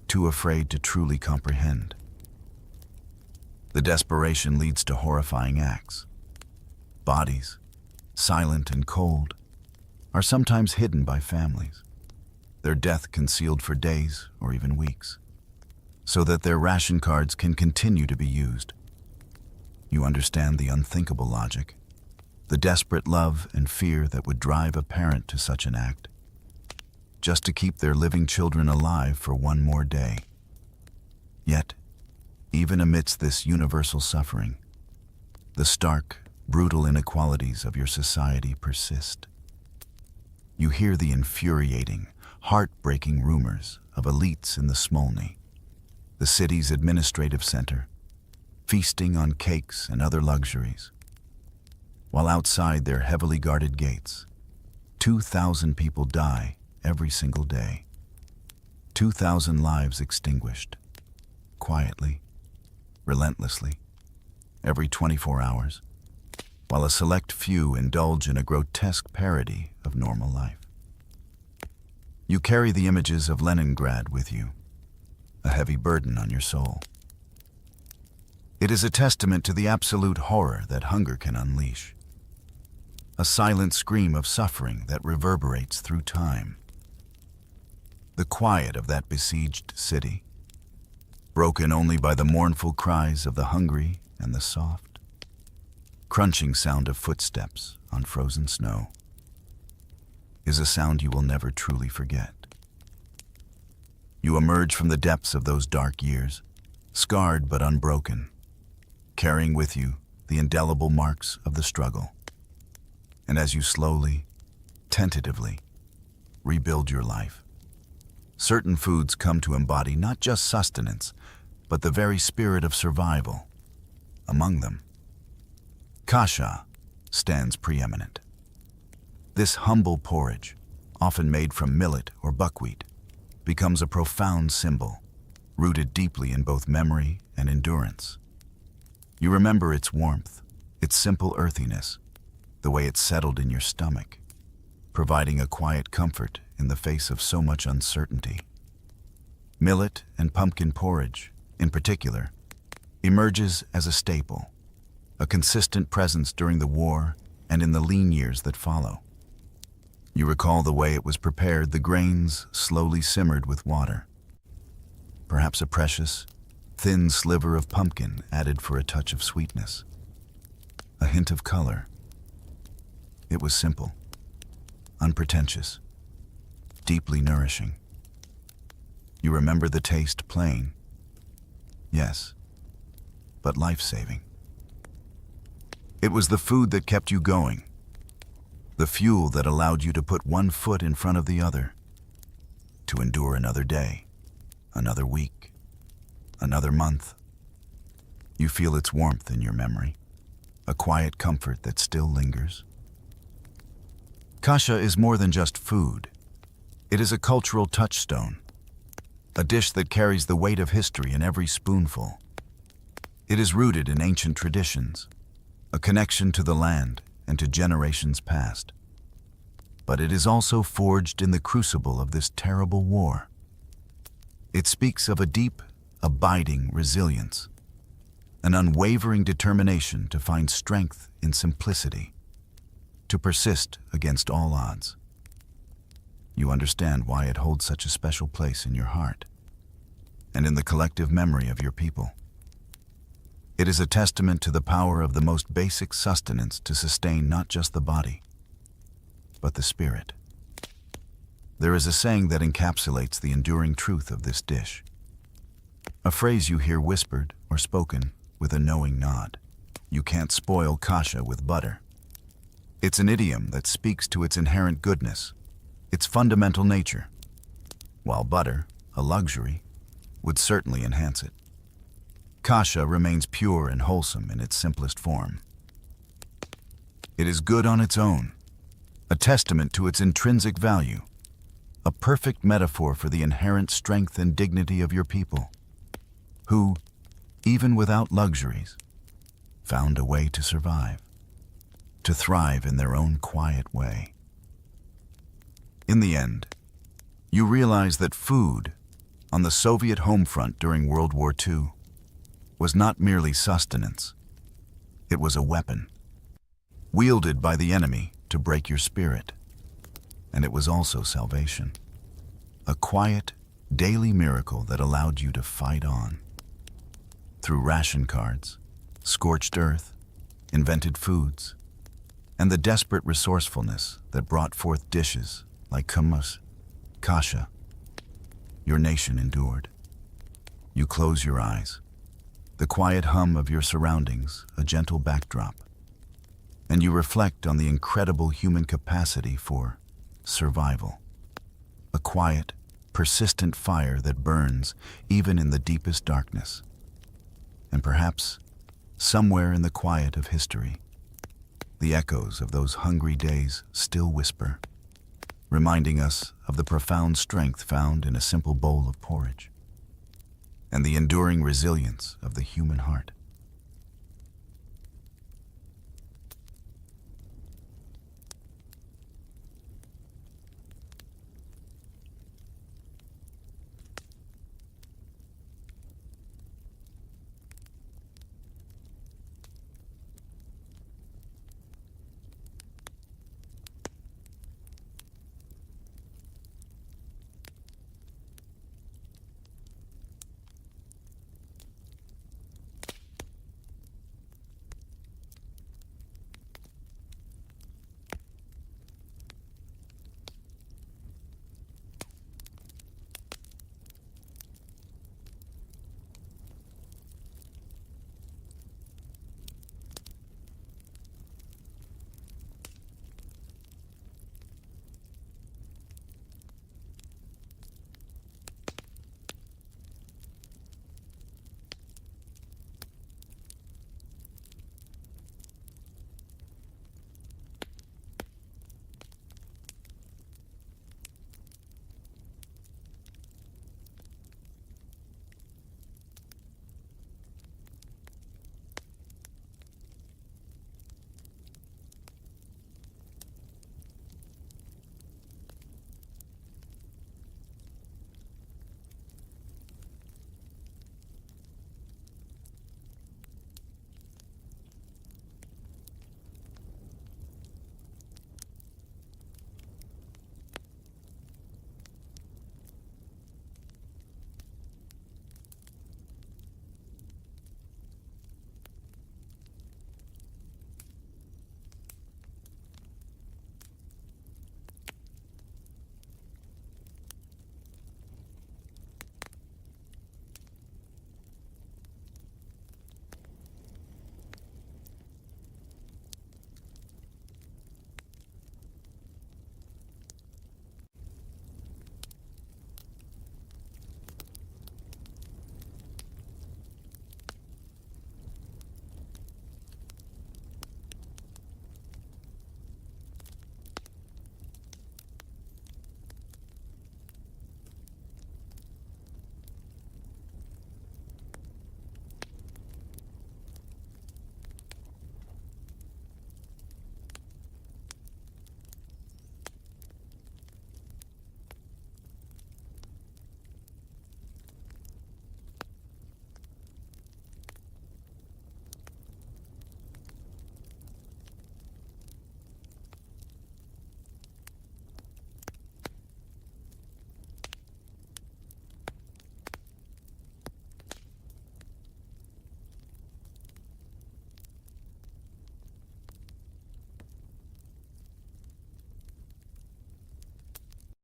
Too afraid to truly comprehend. The desperation leads to horrifying acts. Bodies, silent and cold, are sometimes hidden by families, their death concealed for days or even weeks, so that their ration cards can continue to be used. You understand the unthinkable logic, the desperate love and fear that would drive a parent to such an act, just to keep their living children alive for one more day. Yet, even amidst this universal suffering, the stark, brutal inequalities of your society persist. You hear the infuriating, heartbreaking rumors of elites in the Smolny, the city's administrative center, feasting on cakes and other luxuries, while outside their heavily guarded gates, 2,000 people die every single day. 2,000 lives extinguished, quietly, relentlessly, every 24 hours, while a select few indulge in a grotesque parody of normal life. You carry the images of Leningrad with you, a heavy burden on your soul. It is a testament to the absolute horror that hunger can unleash, a silent scream of suffering that reverberates through time. The quiet of that besieged city, broken only by the mournful cries of the hungry and the soft, crunching sound of footsteps on frozen snow, is a sound you will never truly forget. You emerge from the depths of those dark years, scarred but unbroken, carrying with you the indelible marks of the struggle. And as you slowly, tentatively, rebuild your life, certain foods come to embody not just sustenance, but the very spirit of survival. Among them, kasha stands preeminent. This humble porridge, often made from millet or buckwheat, becomes a profound symbol, rooted deeply in both memory and endurance. You remember its warmth, its simple earthiness, the way it settled in your stomach, providing a quiet comfort in the face of so much uncertainty. Millet and pumpkin porridge, in particular, emerges as a staple, a consistent presence during the war and in the lean years that follow. You recall the way it was prepared, the grains slowly simmered with water. Perhaps a precious, thin sliver of pumpkin added for a touch of sweetness, a hint of color. It was simple, unpretentious, deeply nourishing. You remember the taste plain, yes, but life-saving. It was the food that kept you going, the fuel that allowed you to put one foot in front of the other, to endure another day, another week, another month. You feel its warmth in your memory, a quiet comfort that still lingers. Kasha is more than just food. It is a cultural touchstone, a dish that carries the weight of history in every spoonful. It is rooted in ancient traditions, a connection to the land and to generations past. But it is also forged in the crucible of this terrible war. It speaks of a deep, abiding resilience, an unwavering determination to find strength in simplicity, to persist against all odds. You understand why it holds such a special place in your heart and in the collective memory of your people. It is a testament to the power of the most basic sustenance to sustain not just the body, but the spirit. There is a saying that encapsulates the enduring truth of this dish, a phrase you hear whispered or spoken with a knowing nod. You can't spoil kasha with butter. It's an idiom that speaks to its inherent goodness, its fundamental nature, while butter, a luxury, would certainly enhance it. Kasha remains pure and wholesome in its simplest form. It is good on its own, a testament to its intrinsic value, a perfect metaphor for the inherent strength and dignity of your people, who, even without luxuries, found a way to survive. to thrive in their own quiet way. In the end, you realize that food, on the Soviet home front during World War II, was not merely sustenance. It was a weapon, wielded by the enemy to break your spirit. And it was also salvation. A quiet, daily miracle that allowed you to fight on. Through ration cards, scorched earth, invented foods, and the desperate resourcefulness that brought forth dishes like hummus, kasha, your nation endured. You close your eyes, the quiet hum of your surroundings, a gentle backdrop, and you reflect on the incredible human capacity for survival. A quiet, persistent fire that burns even in the deepest darkness. And perhaps, somewhere in the quiet of history, the echoes of those hungry days still whisper, reminding us of the profound strength found in a simple bowl of porridge, and the enduring resilience of the human heart.